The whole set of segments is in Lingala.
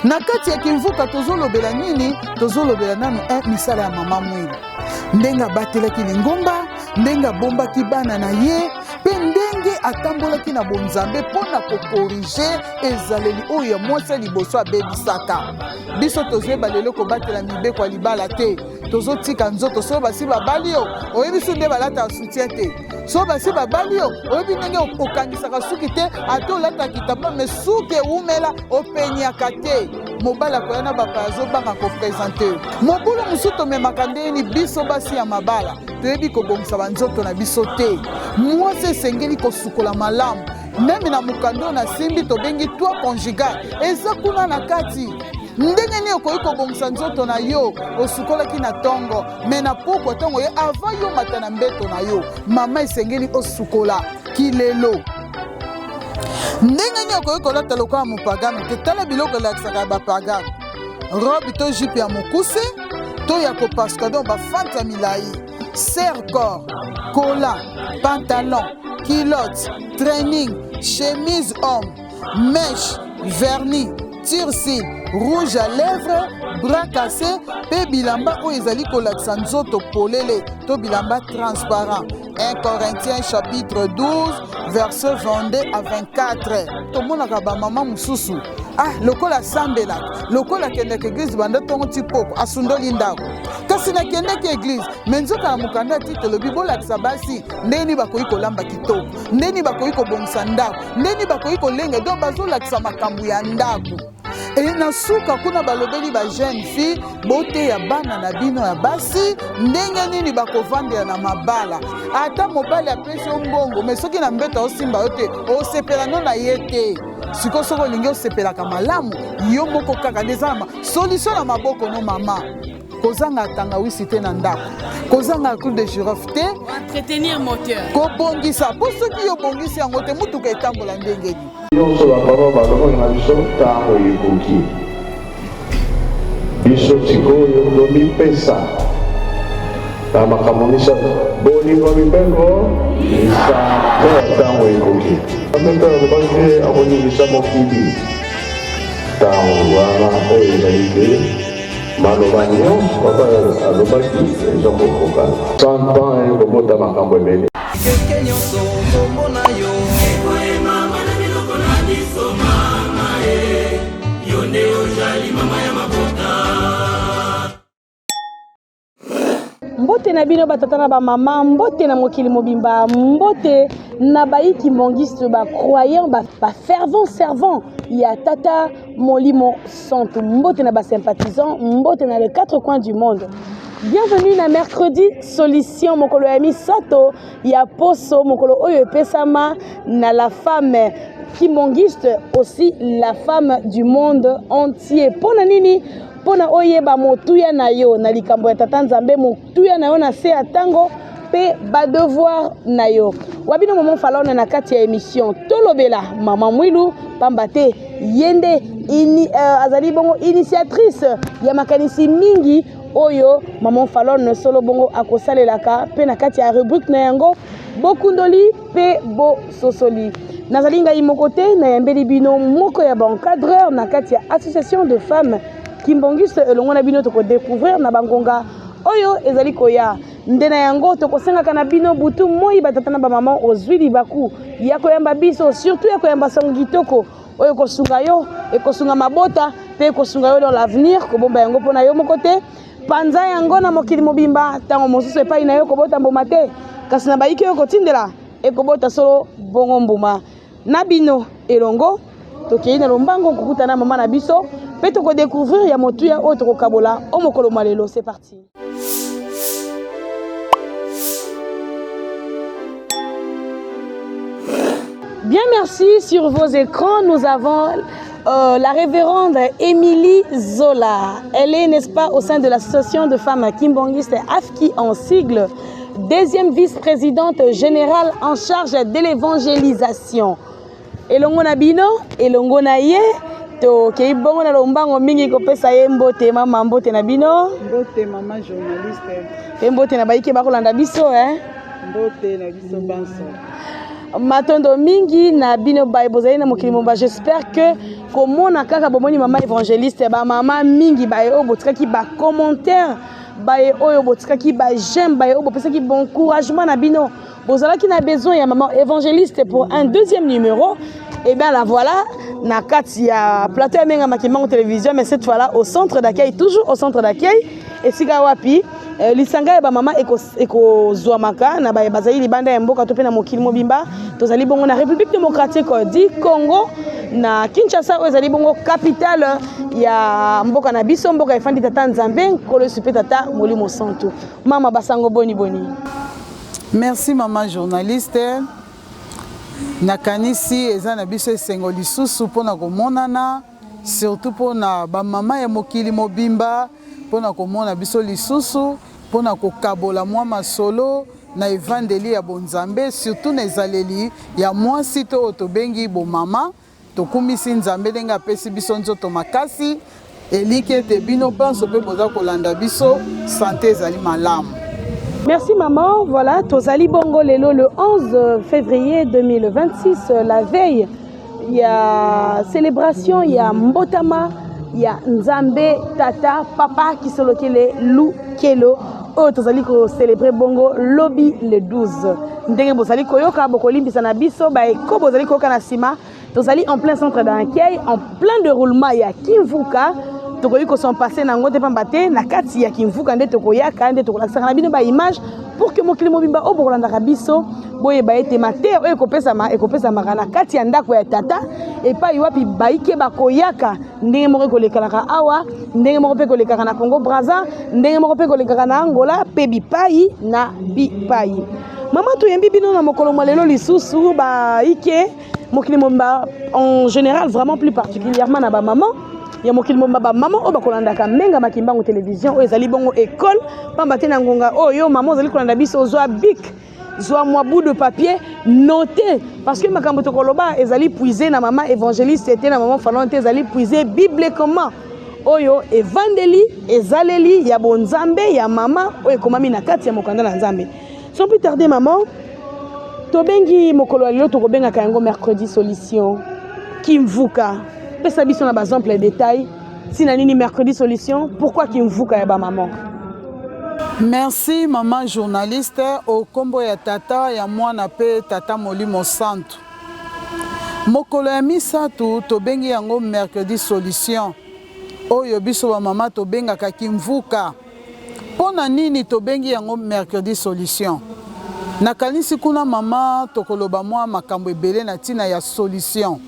Na kati ya Kimvuka tozolobela nini? Tozolobela nanu misala ya mama Mwilu. Ndenga batelaki lingomba, ndenga bombaki bana na ye, pe ndenge atambolaki na bonzambe pona ko corriger ezaleli oyo ya mwasa liboso abebisaka. Biso tozeba lelo ko batela mibeko libala te. Tozotika nzoto so basi babali yo, oyebi so nde balata soutien te. So basi babali yo, oyebi ndenge okangisaka suki te, ato lata kitamba me suki umela openyaka te. Mobala koyana bapa azobanga ko présenter. Mobulu musuto memaka ndeni biso basi ya mabala. Toyebi kobongisa banzoto na biso te. Mwasi esengeli kosukola malamu. Nemi na mukando na simbi tobengi toi conjugal. Eza kuna na kati. Ndenge ni okoyi kobongisa nzoto na yo osukolaki na tongo me na poko tongo ye avant yo mata na mbeto na yo mama esengeli osukola kilelo. Ndenge ni okoyi kolata lokola mopagano te tala biloko elakisaka bapagano robe to jipe ya mokuse to ya kopasuka don bafante ya milai serre corps cola pantalon culotte training chemise homme mèche vernis tircil rouge à lèvres, bras cassés, pe bilamba ou ezali kolakisa nzoto polele, to bilamba transparent. 1 Corinthiens chapitre 12, verset 22 à 24. To monaka ba mama mususu. Ah, lokola sambela, lokola kendeke église banda tongo tipoko, asundoli ndako. Kasi na kendeke église, menzoka na mukanda titolo bibola kisabasi, ndeni bakoyi kolamba kitoko, ndeni bakoyi kobongisa ndako, ndeni bakoyi kolenga do bazola kisa makambu ya ndako. Et na suka kuna balobeli ba jeune fille bote ya bana na bino ya basi ndenge nini bakovandela na mabala ata mobali apesi mbongo mais soki na mbeta osimba yote osepela no na yete siko soko lingi osepelaka malamu yo moko kaka ndezama solution na maboko no mama kozanga tangawisi te na ndako kozanga clou de girofle te entretenir moteur kobongisa po soki yo bongisi yango te mutuka etambola ndenge ni nyonso bapapa balobaki na biso ntango ekoki biso sikoyo tomipesa na makambo misato bolingo mibeko isa mpe ntango ekoki ameka alobaki te akoningisa mokili ntango wana oyo ezali te maloba nyonso papa alobaki eza kokokana 100 ans ekobota makambo ebele mbote na bino batata na ba mama mbote na mokili mobimba mbote na baiki mbongiste ba croyant ba fervent servant ya tata Molimo Santu mbote na ba sympathisant mbote na les 4 coins du monde. Bienvenue na mercredi solution mokolo ya misato ya poso mokolo oyo epesama na la femme kimbongiste aussi la femme du monde entier. Pona nini pona oyeba motuya na yo na likambo ya tata Nzambe motuya na yo na se atango pe ba devoir na yo. Wabino moment falone na kati ya émission tolobela mama Mwilu pambate yende azali bongo initiatrice ya makanisi mingi oyo maman falone solo bongo akosalelaka pe na kati ya rubrique na yango bokundoli pe bo sosoli. Nazali ngai mokote na yambeli bino moko ya bancadreur na kati ya association de femmes kimbongiste elongo na bino toko découvrir na bangonga oyo ezali koya ndena yango toko sengaka na bino butu moi batata na ba maman ozwi libaku ya koyamba biso surtout ya koyamba songitoko oyo kosunga yo ekosunga mabota pe kosunga yo dans l'avenir kobomba yango pona yo mokote panza yango na mokili mobimba tango mosusu epai na yo kobota mbuma te kasi na baiki yo kotindela ekobota solo bongo mbuma na bino elongo tokei na lombango kokuta na mama na biso pe toko découvrir ya motuya oyo tokokabola o mokolo malelo. C'est parti. Bien, merci. Sur vos écrans, nous avons la révérende Émilie Zola. Elle est, n'est-ce pas, au sein de l'association de femmes kimbongistes AFKI en sigle, deuxième vice-présidente générale en charge de l'évangélisation. Elongo na bino, elongo na ye, to kei bongo na lombango mingi kopesa ye mbote mama mbote na bino. Mbote mama journaliste. Mbote na baike bakolanda biso, Mbote na biso banso. matondo mingi na bino baye bozali na mokili momba. J'espère que komona kaka bomoni mama évangéliste ba mama mingi baye o botikaki ba commentaire baye oyo botikaki ba j'aime baye o bopesaki bon encouragement na bino. Bozalaki na besoin ya maman évangéliste pour un deuxième numéro. Et bien la voilà, na kati ya plateau ya menga makimango télévision, mais cette fois là au centre d'accueil, toujours au centre d'accueil. Et siga wapi lisanga ba mama eko zwamaka na ba bazali libanda ya mboka to pe na mokili mobimba tozali bongo na République démocratique du Congo na Kinshasa oyo ezali bongo capitale ya mboka na biso mboka efandi tata Nzambe kolo supe tata Molimo Santu. Mama basango boni boni. Merci maman journaliste. Nakanisi eza na biso esengo lisusu mpona komonana surtout mpona bamama ya mokili mobimba mpona komona biso lisusu mpona kokabola mwa masolo na evandeli ya bonzambe surtout na ezaleli ya mwasi to tobengi bomama tokumisi nzambe ndenge apesi biso nzoto makasi eliki ete bino panso mpe boza kolanda biso sante ezali malamu. Merci maman. Voilà, Tozali Bongo Lelo le 11 février 2026, la veille, il y a célébration, il y a Mbotama, il y a Nzambe, Tata, Papa qui sont les Lou Kelo. Oh, Tozali ko célébrer Bongo Lobby le 12. Ndenge bozali koyoka bokolimbi sana biso ba eko bozali koyoka na sima. Tozali en plein centre d'accueil, en plein déroulement, il y a Kimvuka. Tokoyi ko sont passés na ngote pambate na kati ya Kimvuka nde tokoyaka nde tokolakisa na bino ba image pour que mokili mobimba o bokolanda biso boye ba ete mater o ekopesa makana kati ya ndako ya tata et pa iwapi baike bakoyaka ndenge moko kolekalaka awa ndenge moko pe kolekaka na Congo Brazza ndenge moko pe kolekaka na Angola pe bipai na bipai. Mama to yembi bino na mokolo lelo lisusu ba ike mokili mobimba en général vraiment plus particulièrement na ba maman. Il y a mokili mobimba maman o bakolanda ka menga makimbango télévision o ezali bongo école pamba te na ngonga oyo maman ozali kolanda biso zwa bic zwa mwa bout de papier noté parce que makambo to koloba ezali puiser na maman évangéliste était na maman falante ezali puiser bibliquement oyo evandeli ezaleli ya bonzambe ya maman oyo komami na kati ya mokanda na nzambe. Sans plus tarder maman tobengi mokolo lelo to kobenga kango mercredi solution Kimvuka. Pesa biso na bazample les détails. Si na nini mercredi solution, pourquoi Kimvuka ya ba maman? Merci maman journaliste au kombo ya tata ya mwana pe tata Molimo Santu. Mokolo ya misatu tobengi yango mercredi solution. Oyo biso ba mama tobenga ka Kimvuka. Pona nini tobengi yango mercredi solution? Nakanisi kuna mama tokoloba mwa makambo ebele na tina ya solution.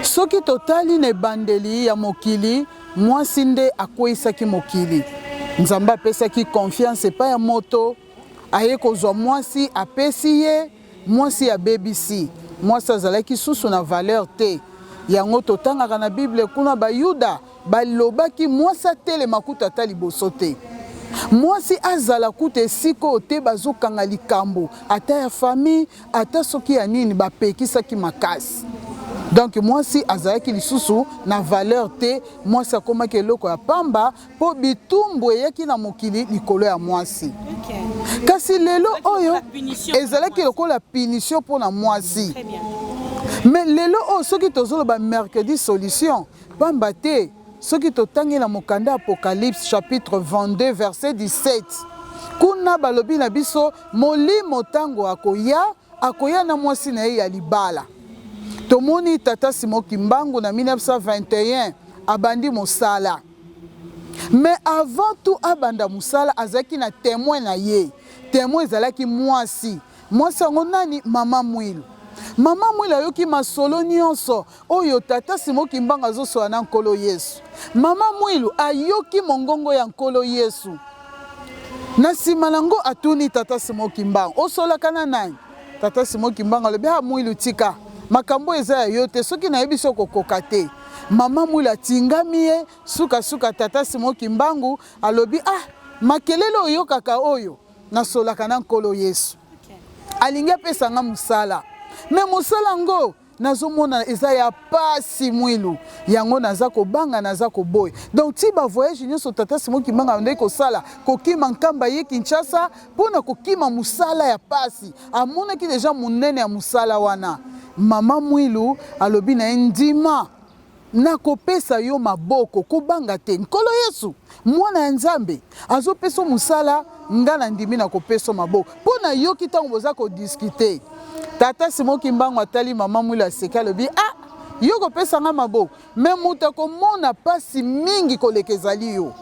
Soki totali ne bandeli ya mokili mwasi nde akwesaki mokili nzamba apesaki confiance pa ya moto aye kozwa mwasi apesi ye mwasi ya BBC mwasi azalaki susu na valeur te yango totangaka na Bible kuna bayuda balobaki mwasi atele makuta ata liboso te mwasi azala kuta esiko te bazokanga likambo ata ya famille ata soki ya nini bapekisaki makasi. Donc mwasi azalaki lisusu na valeur te mwasi akomaki eloko ya pamba po bitumbu eyaki na mokili likolo ya mwasi. Kasi lelo oyo ezalaki lokola punition pour na mwasi. Mais lelo oyo soki tozoloba mercredi solution pamba te soki totangi na mokanda Apocalypse chapitre 22 verset 17 kuna balobi na biso molimo tango akoya na mwasi na ye ya libala. Tomoni tata Simon Kimbangu na 1921 abandi mosala. Mais avant tout abanda mosala azaki na témoin na ye. Témoin ezalaki mwasi. Mwasi ngo nani mama Mwilu. Mama Mwilu ayoki masolo nyonso oyo tata Simon Kimbangu azosola na nkolo Yesu. Mama Mwilu ayoki mongongo ya nkolo Yesu. Na sima nango atuni tata Simon Kimbangu. Osola kana nani? Tata Simon Kimbangu alobi ha Mwilu tika. Makambo eza ya yote soki na yebiso kokoka te mama Mwilu atingami ye suka tata Simon Kimbangu alobi makelele oyo kaka oyo nasolaka na nkolo Yesu alingi apesa nga musala me musala ngo nazomona eza ya pasi mwilu yango naza kobanga naza koboya donc ti ba voyage nyonso tata Simon Kimbanga ndeko kosala kokima nkamba ye Kinshasa pona kokima musala ya pasi amonaki deja munene ya musala wana mama mwilu alobi na ndima nakopesa yo maboko kobanga te nkolo Yesu mwana ya Nzambe azopesa musala ngana ndimi nakopesa maboko pona yo kitango boza ko discuter tata Simon Kimbanga atali mama mwilu aseka alobi yo kopesa nga maboko me muta komona pasi mingi kolekezali yo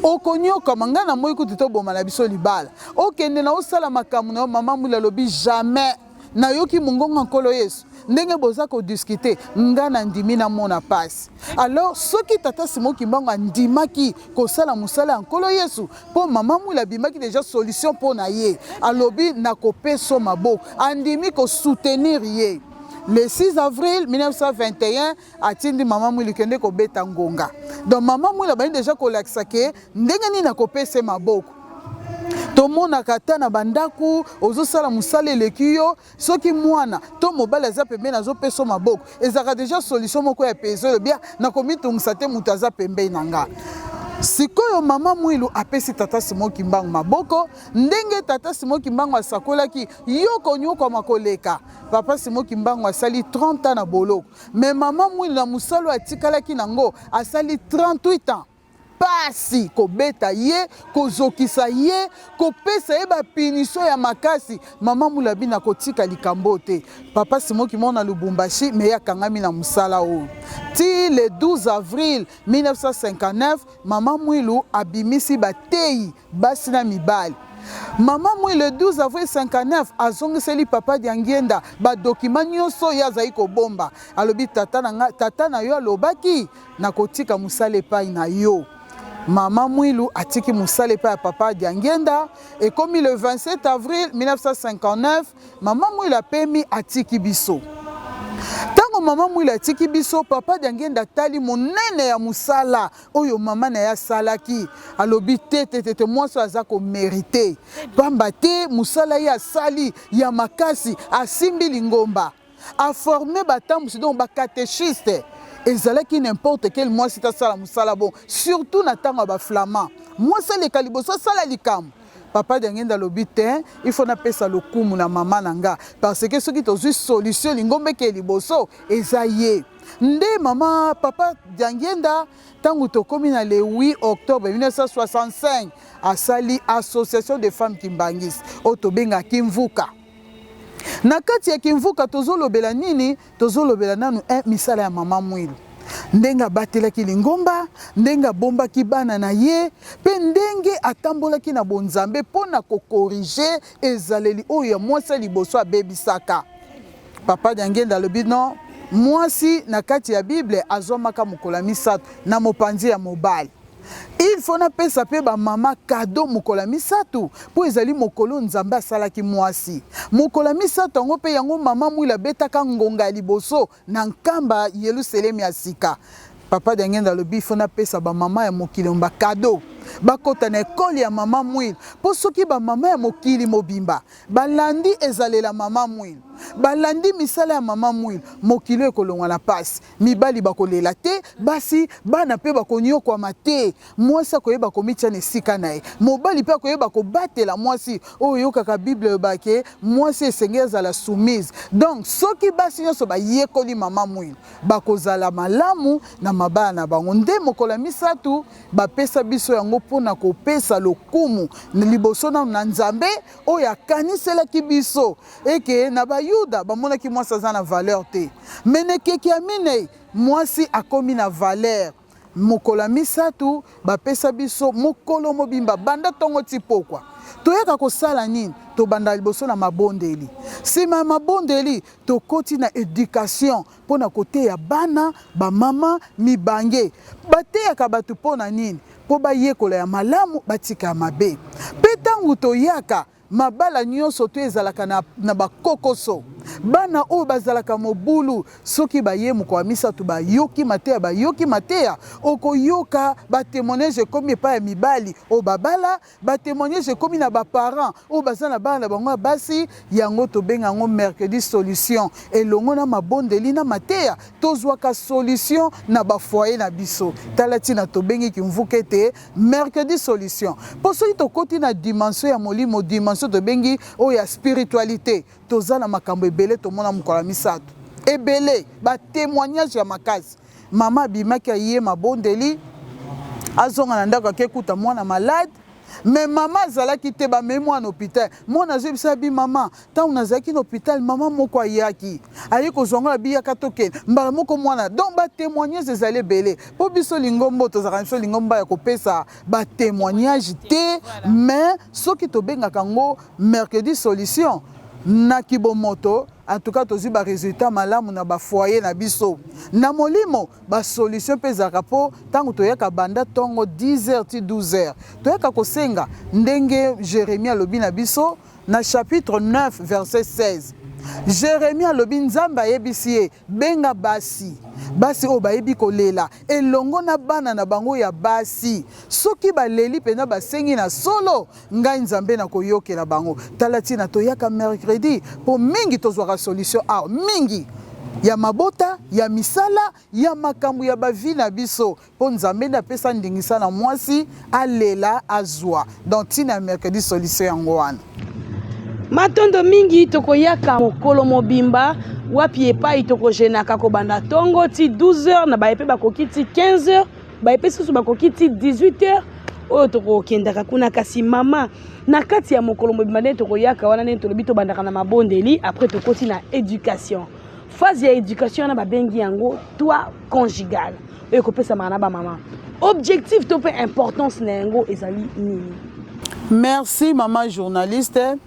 okonyoka mangana moi kuti to boma na biso libala okende na osala makamu na mama mwilu alobi jamais na yoki mungonga nkolo Yesu ndenge boza ko discuter ngana ndimi na mona pasi alors soki tata Simon Kimbanga ndimaki kosala musala nkolo Yesu po mama mwilu abimaki déjà solution po na ye alobi na kopesa maboko andimi ko soutenir ye. Le 6 avril 1921, atindi mama mwilu kende ko beta ngonga. Donc mama mwilu ba déjà kolakisa ke ndenge ni na kopesa maboko. Tomona kata na bandaku ozosala musala elekiyo soki mwana to mobile aza pembe na zo pesa maboko. Ezaka déjà solution moko ya peso le bien na komitungisa te mutu aza pembe nanga. Sikoyo mama mwilu apesi tata Simon Kimbanga maboko ndenge tata Simon Kimbanga asakolaki yoko nyoko makoleka papa Simon Kimbanga asali 30 ans na boloko mais mama mwilu na musalo atikalaki nango asali 38 ans pasi kobeta ye kozokisa ye kopesa ye ba punition ya makasi mama mwilu abina kotika likambo te papa Simon Kimbanga na Lubumbashi me yakangami na musala o ti le 12 avril 1959 mama mwilu abimisi batei basi na mibali mama mwilu le 12 avril 59 azongiseli papa Diangienda ba document nyonso ya zai kobomba alobi tata na yo alobaki na kotika musala epai na yo. Mama mwilu atiki musala epai ya papa Diangienda et comme le 27 avril 1959 mama mwilu apemi atiki biso. Tango mama mwilu atiki biso papa Diangienda tali monene ya musala oyo mama na ya salaki alobi te mwasi aza ko mériter pamba te musala ya sali ya makasi asimbi lingomba a formé batambusi donc ba catéchiste ezalaki n'importe quel mwasi ta sala musala bon surtout na tango ba flamand mwasi le kaliboso sala likamu papa Diangienda lobi te il faut na pesa lokumu na mama nanga parce que soki tozwi solution lingombe ke liboso ezaye nde mama papa Diangienda tango tokomi na le 8 octobre 1965 asali association de femmes kimbangistes otobenga Kimvuka. Na kati ya Kimvuka tozolobela nini tozolobela nanu misala ya mama mwilu ndenga batelaki lingomba ndenga bombaki bana na ye pe ndenge atambolaki na bonzambe pona ko corriger ezaleli oyo ya mwasi liboso abebisaka papa Diangienda lobi non mwasi na kati ya Bible azomaka mokola misato na mopanzi ya mobali il faut na pesa pe ba mama cadeau mokola misato po ezali mokolo nzambe asalaki mwasi mokola misato ngo pe yango mama mwilu abetaka ngonga liboso na nkamba Yerusalem ya sika papa Diangienda lobi il faut na pesa ba mama ya mokili ba cadeau bakota na ekole ya mama mwilu po soki ba mama ya mokili mobimba balandi ezalela mama mwilu balandi misala ya mama mwilu mokili ekolongwa na pasi mibali bakolela te basi bana pe bakonyokwa te mwasi akoyeba komitia na esika na ye mobali pe akoyeba kobatela mwasi oyo yokaka Bible bake mwasi esengeli azala soumise donc soki basi nyonso bayekoli mama mwilu bakozala malamu na mabaya na bango nde mokola misato bapesa biso yango mpona kopesa lokumu liboso na Nzambe oyo akaniselaki biso eke na bayuda bamonaki mwasi aza na valeur te menekeki ya minei mwasi akomi na valeur mokola misato bapesa biso mokolo mobimba banda tongo tipokwa toyaka kosala nini tobanda liboso na mabondeli sima mabondeli tokoti na éducation mpona koteya bana bamama mibange bateyaka bato mpona nini po bayekola ya malamu batika ya mabe mpe ntango toyaka mabala nyonso to ezalaka na bakokoso bana oyo bazalaka mobulu soki baye moko ya misato bayoki mateya okoyoka batémoignage ekomi epai ya mibali oyo babala batémoignage ekomi na baparent oyo baza na bana na bango ya basi yango tobenga yango mercredi solution elongo na mabondeli na mateya tozwaka solution na bafoye na biso tala ntina tobengiki mvuka ete mercredi solution mpo soki tokoti na dimension ya molimo dimension tobengi oyo ya spiritualité toza na makambo ebele tomona mokolo ya misato ebele batémoignage ya makasi mama abimaki aye mabondeli azonga na ndako akekuta mwana malade mais mama azalaki te bamemi mwana hôpital mwana azobisa bi mama ntango nazalaki na hôpital mama moko ayaki aye kozongola biyaka tokende mbala moko mwana donc batémoignage ezali ebele mpo biso lingombo tozalaka biso lingombo ya kopesa batémoignage te mais soki tobengaka yango mercredi solution na kibomoto en tout cas tozwi baresultat malamu na bafoyer na biso na molimo basolution mpe ezalaka mpo ntango toyaka banda ntongo 10h ti 12h toyaka kosenga ndenge Jérémie alobi na biso na chapitre 9 verset 16 Jérémie alobi nzambe ayebisi ye benga basi oyo bayebi kolela elongo na bana na bango ya basi soki baleli mpena basengi na solo ngai nzambe na koyokela bango tala ntina toyaka mercredi mpo mingi tozwaka solution awa mingi ya mabota ya misala ya makambo ya bavi na biso mpo nzambe nde apesa ndingisa na mwasi alela azwa donc ntina ya mercredi solution yango wana matondo mingi tokoyaka mokolo mobimba wapi epai tokojenaka kobanda tongo ti 12h na baepe bakoki ti 15h baepe susu bakoki ti 18h oyo tokokendaka kuna kasi mama na kati ya mokolo mobimba nde tokoyaka wana nde tolobi tobandaka na mabondeli après tokoti na éducation phase ya éducation wana babengi yango toi conjugal oyo ekopesamaka na bamama objectif to mpe importance na yango ezali nini? Merci mama journaliste.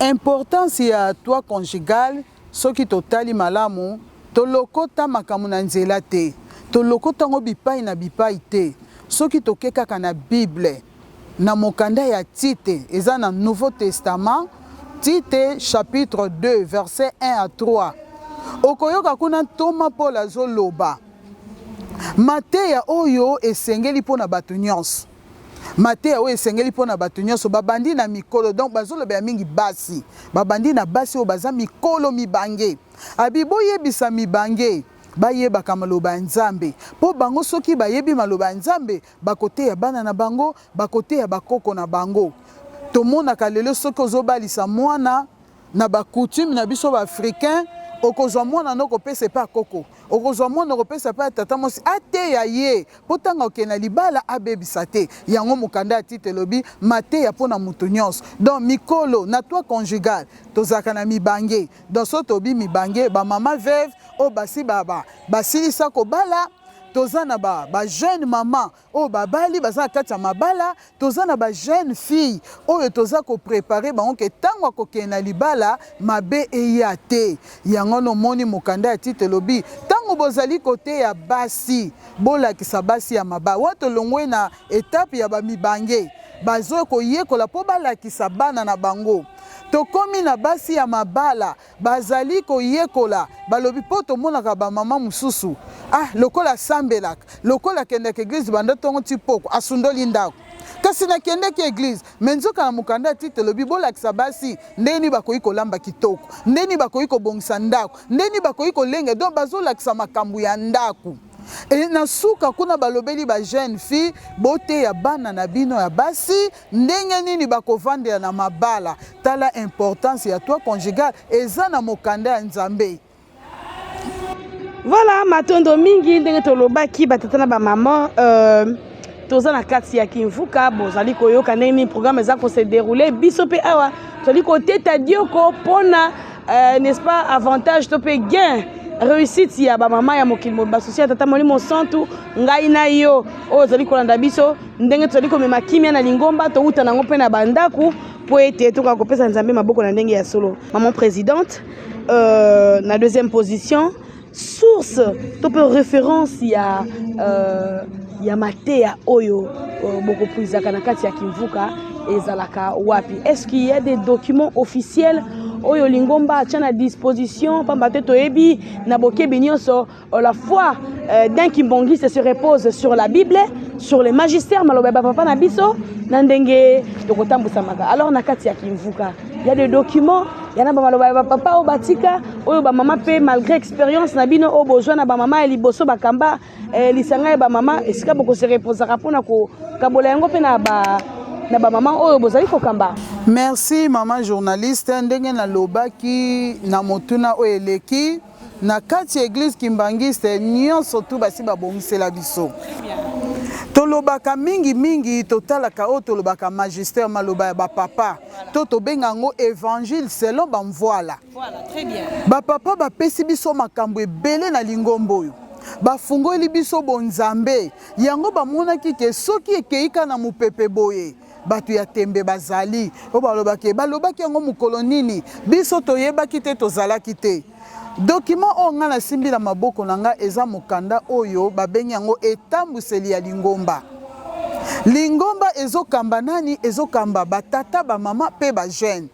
Importance ya toi conjugal soki totali malamu tolokota makambo na nzela te tolokota ngo bipai na bipai te soki tokekaka na Bible na mokanda ya Tite eza na Nouveau Testament Tite chapitre 2 verset 1 à 3 okoyoka kuna Toma Paul azoloba mateya oyo esengeli mpona bato nyonso mateya oyo esengeli mpona bato nyonso babandi na mikolo donc bazoloba ya mingi basi babandi na basi oyo baza mikolo mibange abi boyebisa mibange bayebaka maloba ya nzambe mpo bango soki bayebi maloba ya nzambe bakoteya bana na bango bakoteya bakoko na bango tomonaka lelo soki ozobalisa mwana na bacoutume na biso baafricain okozwa mwana no kopesa epai akoko okozwa mwana kopesa epai tata mosi ateya ye mpo ntango okende na libala abebisa te yango mokanda ya Tite elobi mateya mpona moto nyonso donc mikolo na toi conjugal tozalaka na mibange donc so tobi mibange bamama veuve oyo basilisa kobala toza na ba jeune maman oyo babali baza na kati ya mabala toza na ba jeune fille oyo toza ko préparer bango ke tango akokende na libala mabe eya te yango nomoni mokanda ya Tite lobi tango bozali kote ya basi bolakisa basi ya mabala wato longwe na étape ya bamibange bazo koyekola po balakisa bana na bango tokomi na basi ya mabala bazali koyekola balobi po tomonaka bamama mosusu lokola sambelaka lokola kendeka eglise banda ntongo ti poko asundoli ndako kasi nakendeki eglise me nzoka na mokanda ya Tite lobi bolakisa basi ndeni bakoki kolamba kitoko ndeni bakoki kobongisa ndako ndeni bakoki kolenga donc bazolakisa makambo ya ndako e na suka kuna balobeli ba jeune fille bote ya bana na bino ya basi ndenge nini bakovandela na mabala tala importance ya toi conjugal eza na mokanda ya Nzambe. Voilà matondo mingi ndenge tolobaki batata na bamama toza na kati ya Kimvuka bozali koyoka ndenge programme eza ko se dérouler biso pe awa tozali koteta dioko pona n'est-ce pas avantage to pe gain réussite ya bamama ya mokili mo basosia tata molimo santu ngai na yo oyo tozali kolanda biso ndenge tozali komema kimia na lingomba touta nango mpe na bandaku po ete toka kopesa Nzambe maboko na ndenge ya solo. Maman présidente na deuxième position source to pe référence ya mateya oyo boko puizaka na kati ya Kimvuka ezalaka wapi? Est-ce qu'il y a des documents officiels oyo lingomba tient à disposition pamba te toyebi na bokebi nyonso la foi d'un kimbongiste se repose sur la Bible, sur le magistère maloba papa na biso na ndenge tokotambusa maka. Alors na kati ya kimvuka il y a des documents, il y en a maloba papa o batika oyo ba mama pe malgré expérience na bino o besoin na ba mama liboso bakamba lisanga ba mama esika boko se reposera pona ko kabola yango pe na ba maman oyo bozali kokamba. Merci maman journaliste ndenge na lobaki na motuna oyo eleki na kati église kimbangiste nyonso tu basi babongisela biso. Tolobaka mingi totalaka o tolobaka magistère maloba ya ba papa to tobenga ngo évangile selon bamvoila. Voilà, très bien. Ba papa ba pesi biso makambo ebele na lingombo oyo. Bafungoli biso bonzambe yango bamonaki ke soki ekeika na mupepe boye batu ya tembe bazali o balobaki yango mukolo nini biso toyebaki te tozalaki te. Document o nga na simbi na maboko na nga eza mokanda oyo babengi yango etambuseli ya lingomba. Lingomba ezokamba nani? Ezokamba batata ba mama pe ba jeune.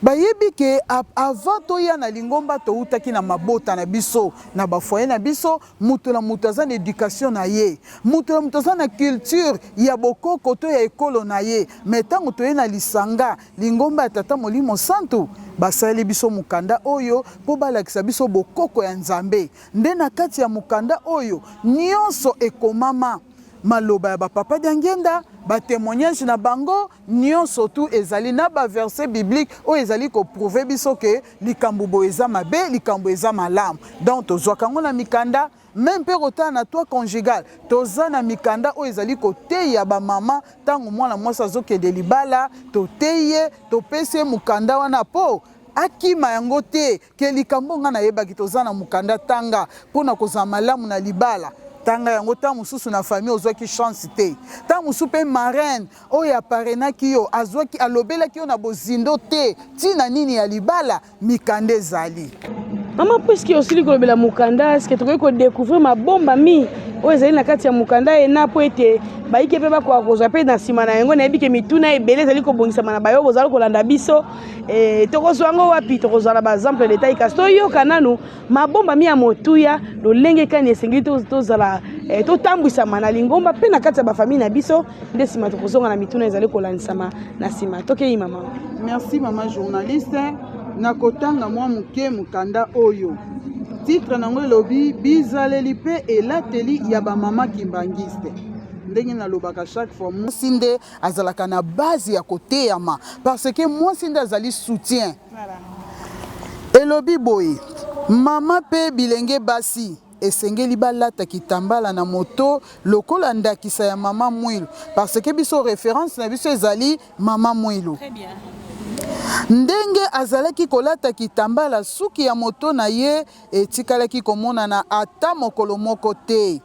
Bayebi ke avant toya na lingomba toutaki na mabota na biso na bafoye na biso mutu na mutu aza na éducation na ye mutu na mutu aza na culture ya bokoko to ya ekolo na ye metango toye na lisanga lingomba ya tata molimo santu basali biso mukanda oyo po balakisa biso bokoko ya nzambe nde na kati ya mukanda oyo nyonso ekomama maloba ya bapapa diangenda ba témoignage na bango nyonso tu ezali na ba verset biblique o ezali ko prouver biso ke likambo bo eza mabe likambo eza malamu donc tozwaka ngo na mikanda même pe rota na toi conjugal toza na mikanda o ezali ko teya ba mama tango mwana mwasi azokende libala to teye to pese mukanda wana po akima yango te ke likambo nga na yebaki toza na mukanda tanga pona kozala malamu na libala tanga yango ta mususu na famille ozwaki chance te ta musu pe marraine oyo aparenaki yo azwaki alobelaki yo na bozindo te tina nini ya libala mikanda ezali. Maman, puisque aussi kolobela mukanda, est-ce que tu peux découvrir ma bombe mi oyo ezali na kati ya mukanda e na po ete bayike pe bakwa kozwa pe na nsima na yango nayebi ke mituna ebele ezali kobongisama na bayo bozala kolanda biso tokozwa yango wapi tokozwa na baexemple détail kasi toyoka nanu mabomba mi ya motuya lolenge kani esengeli tozala totambwisama na lingomba pe na kati ya bafamille na biso nde nsima tokozonga na mituna ezali kolandisama na nsima tokei mama. Merci maman journaliste nakotanga mwa muke mukanda oyo titre nango elobi bizaleli pe elateli ya bamama kimbangiste ndenge nalobaka chaque fois mwasi nde azalaka na base ya koteyama parce que mwasi nde azali soutien. Elobi boye mama pe bilenge basi esengeli balata kitambala na moto lokola ndakisa ya mama mwilu parce que biso référence na biso ezali mama mwilu. Très bien. Ndenge azalaki kolata kitambala suki ya moto na ye etikalaki komonana ata mokolo moko te.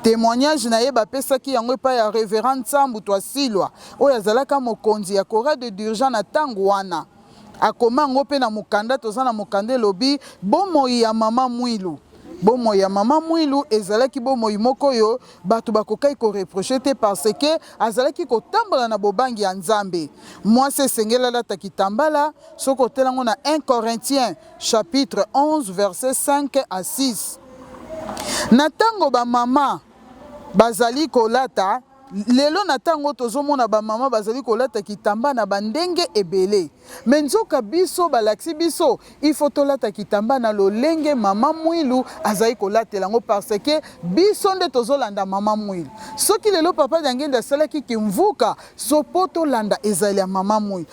Témoignage na ye bapesaki yango epai ya révérend Nsambu Twasilwa oyo azalaka mokonzi ya chorale d'urgence na tango wana akoma ngo pe na mukanda toza na mukanda elobi bomoi ya mama mwilu. Bomo ya mama mwilu ezalaki bomo moko yo batu bakokai ko reprocher te parce que azalaki ko tambola na bobangi ya Nzambe. Moi c'est sengela la takitambala soko telango na 1 Corinthiens chapitre 11 verset 5 à 6. Na tango ba mama bazali kolata lelo na tango tozomona ba mama bazali kolata kitamba na bandenge ebele menzoka biso balaksi biso il faut tolata kitamba na lolenge mama mwilu azali kolata lango parce que biso nde tozolanda mama mwilu soki lelo papa ngenda salaki kimvuka sopoto landa ezali ya mama mwilu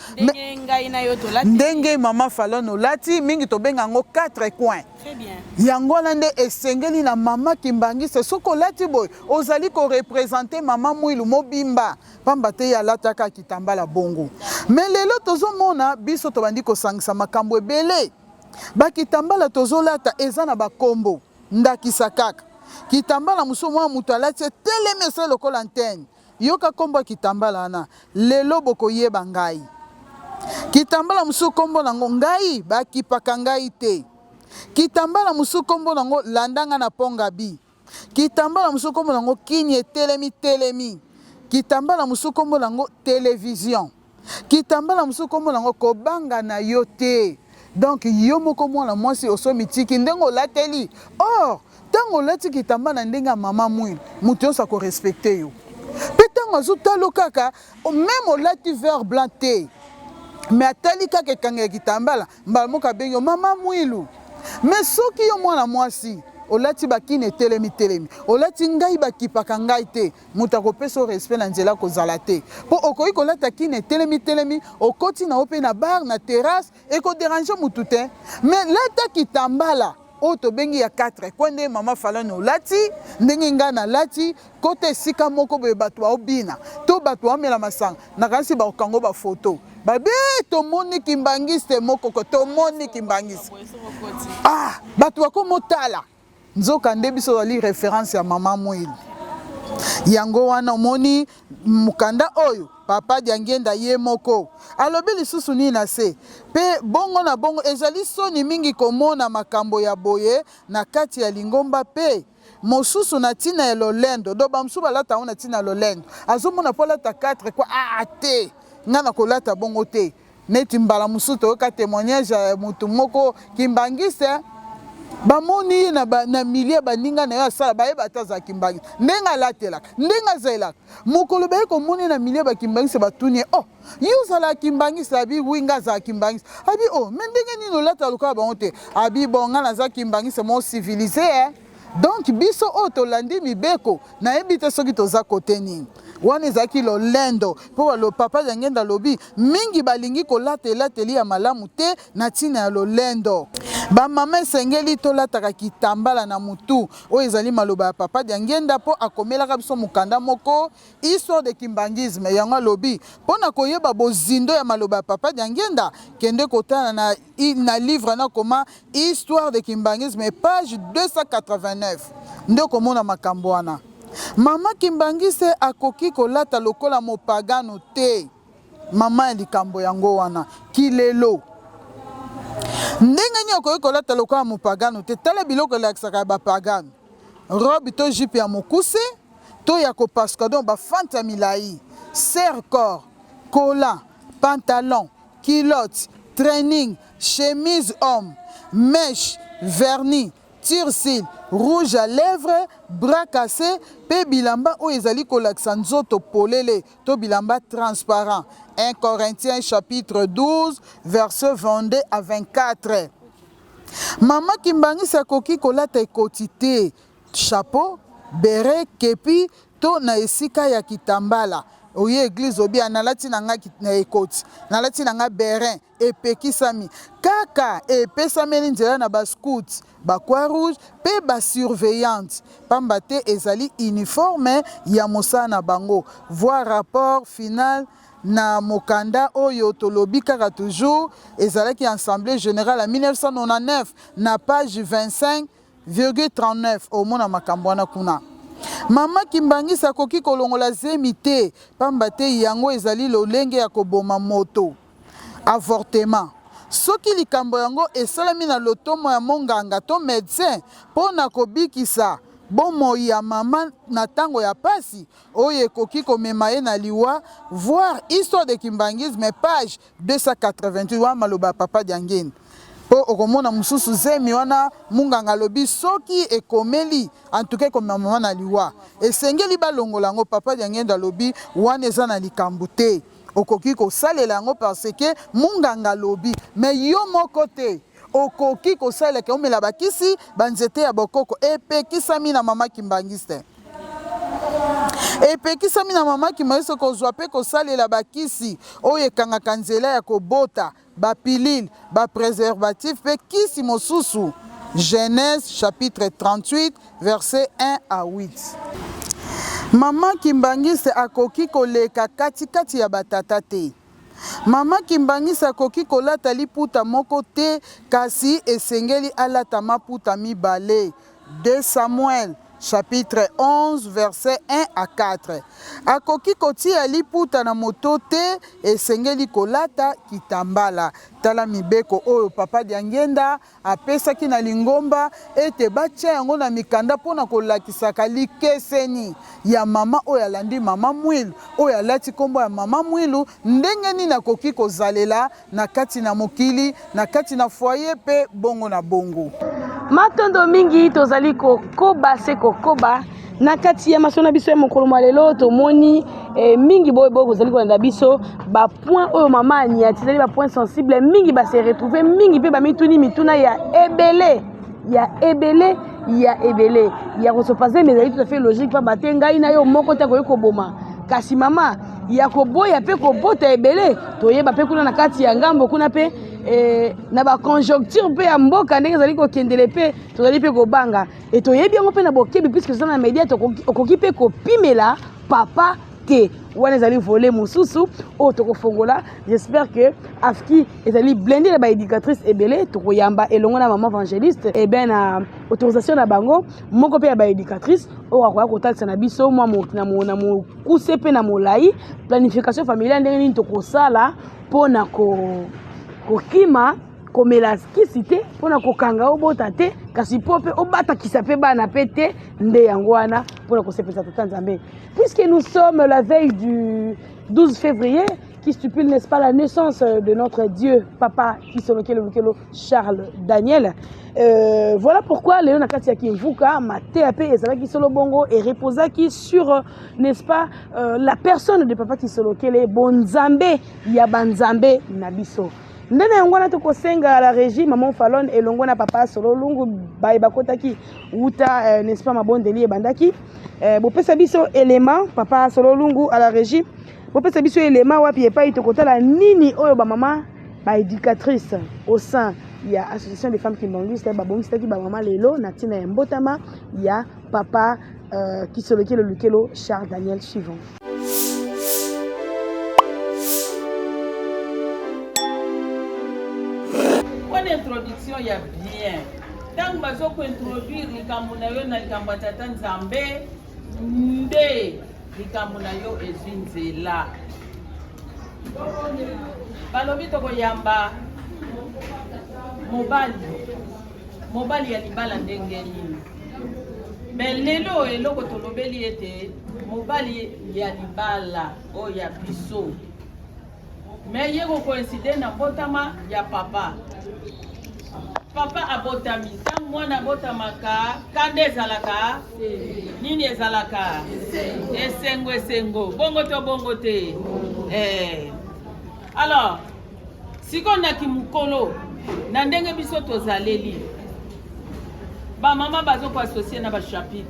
ndenge mama falono lati mingi tobenga ngo 4 coins. Très bien. Yango nande esengeli na mama kimbangiste soko lati boy ozali ko représenter mama mwilu mobimba pamba te ya lataka kitambala bongo mais lelo tozomona biso tobandi ko sangisa makambo ebele ba kitambala tozolata eza na bakombo ndakisa kaka kitambala musomo mutu alati telemese lokola antenne yoka kombo kitambala na lelo bokoyeba ngai kitambala musu kombo nango ngai bakipaka ngai te. Kitambala musu kombo nango landanga na ponga bi. Kitambala musu kombo nango kinye telemi. Kitambala musu kombo nango télévision. kitambala mosusu kombo nango kobanga na yo te. Donc yo moko mwana mwasi osomitiki ndenge olateli. Or tango olati kitambala ndenge mama mwini mutu nyonso akorespecte yo. Mpe tango azotala kaka même olati vert blanc te, mais atali kaka ekanga ya kitambala mbala moko abengi yo mama mwilu. Mais soki yo mwana mwasi olati bakine telemi olati ngai bakipaka ngai te, mutu akopesa respect na nzela kozala te. Po okoki kolata kine telemi okoti na ope na bar na terrasse ekoderange mutu te. Mais lata kitambala oto bengi ya 4 kwende mama falani olati ndenge nga na lati kote sika moko boye bato baobina to bato bamela masanga nakanisi bakokango bafoto babe tomoni kimbangiste moko ko tomoni kimbangiste bato bakomotala nzoka nde biso wali référence ya mama mwili yango wana omoni mukanda oyo papa Diangenda ye moko alobi lisusu nini na se pe bongo na bongo ezali soni mingi komona makambo ya boye na kati ya lingomba pe mosusu na tina ya lolendo do bamsu balata ona tina lolendo azomona polata 4 kwa te ngana kolata bongo te neti mbala musu to ka témoignage ya mutu moko kimbangiste bamoni na milie baninga na yo asala bayeba ta za kimbangisi ndenga latelaka ndenga zelaka mokolo baye komoni na milie bakimbangisi batuni yozala kimbangisi abi winga za kimbangisi abi me ndenge nini olata lokola bango te abi bonga naza kimbangisi mo civilisé donc biso tolandi mibeko nayebi te soki toza kote nini wana ezalaki lolendo mpo lo papa Diangenda lobi mingi balingi kolatelateli ya malamu te na ntina ya lolendo. Bamama esengeli tolataka kitambala na mutu oyo ezali maloba ya papa Diangenda mpo akomelaka biso mukanda moko histoire de kimbangisme yango alobi mpo na koyeba bozindo ya maloba ya papa Diangenda kende kotana na livre na koma histoire de kimbangisme page 289 nde komona makambo wana. Mama kimbangise akoki kolata lokola mopagano te mama ya likambo yango wana kilelo ndenge ni okoki kolata lokola mopagano te tala biloko elakisaka bapagano robe to jipe ya mokuse to ya kopasuka don bafante ya milai serre corps cola pantalon culotte training chemise homme mèche vernis tircil, rouge à lèvres, bras cassés, pe bilamba ou ezali kolakisa nzoto polele, to bilamba transparent. 1 Corinthiens chapitre 12, verset 22 à 24. Mama kimbangisa koki kolata ekoti te, chapeau, beret, kepi, to na esika ya kitambala. Oye église obi analati nanga na ekoti nalati nanga beret epekisami kaka epesameli nzela na ba scout ba croix rouge pe ba surveillante pamba te ezali uniforme ya mosala na bango voir rapport final na mokanda oyo tolobi kaka toujours ezalaki assemblée générale en 1999 na page 25,39 au mona makambo wana kuna. Mama kimbangisa koki kolongola zemi te pamba te yango ezali lolenge ya koboma moto avortement soki likambo yango esalami na lotomo ya monganga to médecin pona kobikisa bomoi ya mama na tango ya pasi oyo ekoki komema ye na liwa voir histoire de kimbangisme page 288 wa maloba papa Diangenda po okomona mususu zemi wana munganga lobi soki ekomeli antuke komema mama na liwa esengeli balongola ngo papa Diangenda lobi wana eza na likambo te okoki kosalela yango parce que munganga lobi mais yo moko te okoki kosaleka omela bakisi banzete ya bokoko epekisami na mama kimbangiste epekisami na mama kimbangiste kozwa pe kosalela bakisi oyo ekangaka nzela ya kobota bapilile bapréservatif pe kisi mosusu. Genèse chapitre 38 verset 1 à 8. Mama kimbangiste akoki koleka katikati ya batata te. Mama kimbangisa koki kolata liputa moko te kasi esengeli alata maputa mibale. 2 Samuel chapitre 11 verset 1 à 4. Akoki kotia liputa na moto te esengeli kolata kitambala. Tala mibeko oyo papa Diangenda apesaki na lingomba ete batia yango na mikanda pona kolakisaka likeseni ya mama oyo alandi mama mwilu oyo alati kombo ya mama mwilu ndenge nini akoki kozalela na kati na mokili na kati na foyer pe bongo na bongo. Matondo mingi tozali kokoba se kokoba na kati ya masona biso ya mokolo malelo tomoni mingi boye kozali kolanda biso ba point oyo mama aniati ezali ba point sensible mingi ba se retrouver mingi pe ba mituni mituna ya ebele ya kosopaze mais ezali tout à fait logique pa bate ngai na yo moko te koyi koboma kasi mama ya koboya pe kobota ebele toyeba pe kuna na kati ya ngambo kuna pe na ba conjoncture pe ya mboka ndenge ezali kokendele pe tozali pe kobanga et toyebi yango pe na bokebi puisque toza na media okoki pe kopimela papa te wana ezali volé mosusu oyo tokofongola. J'espère que afki ezali blindé na baéducatrice ebele tokoyamba elongo na maman évangéliste et bien na autorisation na bango moko pe ya baéducatrice oyo akoya kotalisa na biso mwa na mokuse pe na molai planification familiale ndenge nini tokosala mpona kokima komela kisi te mpona kokanga obota te kasi po pe obatakisa pe bana pe te nde yango wana mpona kosepesa tata nzambe. Puisque nous sommes la veille du 12 février qui stipule, n'est-ce pas, la naissance de notre Dieu papa Kisolokelo Charles Daniel, voilà pourquoi Léon Nakati Akimvuka Matéapé et Zalaki Solo Bongo et reposaki sur, n'est-ce pas, la personne de papa Kisolokele Bonzambe Yabanzambe Nabiso. Ndene ngwana to kosenga la régie maman Falon et longona papa solo lungu bai bakotaki uta n'est-ce pas mabondeli e bandaki bo pesa biso élément papa solo lungu à la régie bo pesa biso élément wapi e pa itokotala nini oyo ba maman ba éducatrice au sein il y a association des femmes qui bangiste ba bongista ki ba maman lelo na tina ya mbotama ya papa qui se le Lukelo Charles Daniel suivant. Introduction ya bien tangu bazoko introduire likambo na yo na likambo ya tata Nzambe nde likambo na yo ezinzela balobi tokoyamba mobali ya libala ndenge nini me lelo eloko tolobeli ete mobali ya libala oyo ya biso me yeko coïncide na mbotama ya papa abotami ta mwana abotamaka kande ezalaka nini ezalaka esengo bongo te alors siko na kimukolo na ndenge biso tozaleli ba mama bazo ko associer na ba chapitre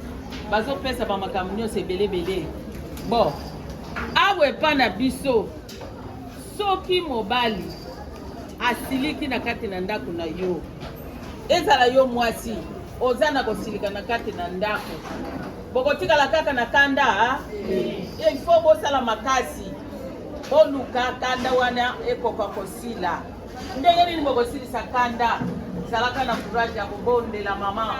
bazo pesa ba makambo nyonso ebele bon awe pa na biso soki mobali asiliki na kati na ndako na yo ezala yo mwasi ozana kosilika na kati na ndako bokotikala kaka na kanda il faut bosala makasi boluka kanda wana ekoka kosila ndenge nini bokosilisa kanda zalaka na courage ya kobondela mama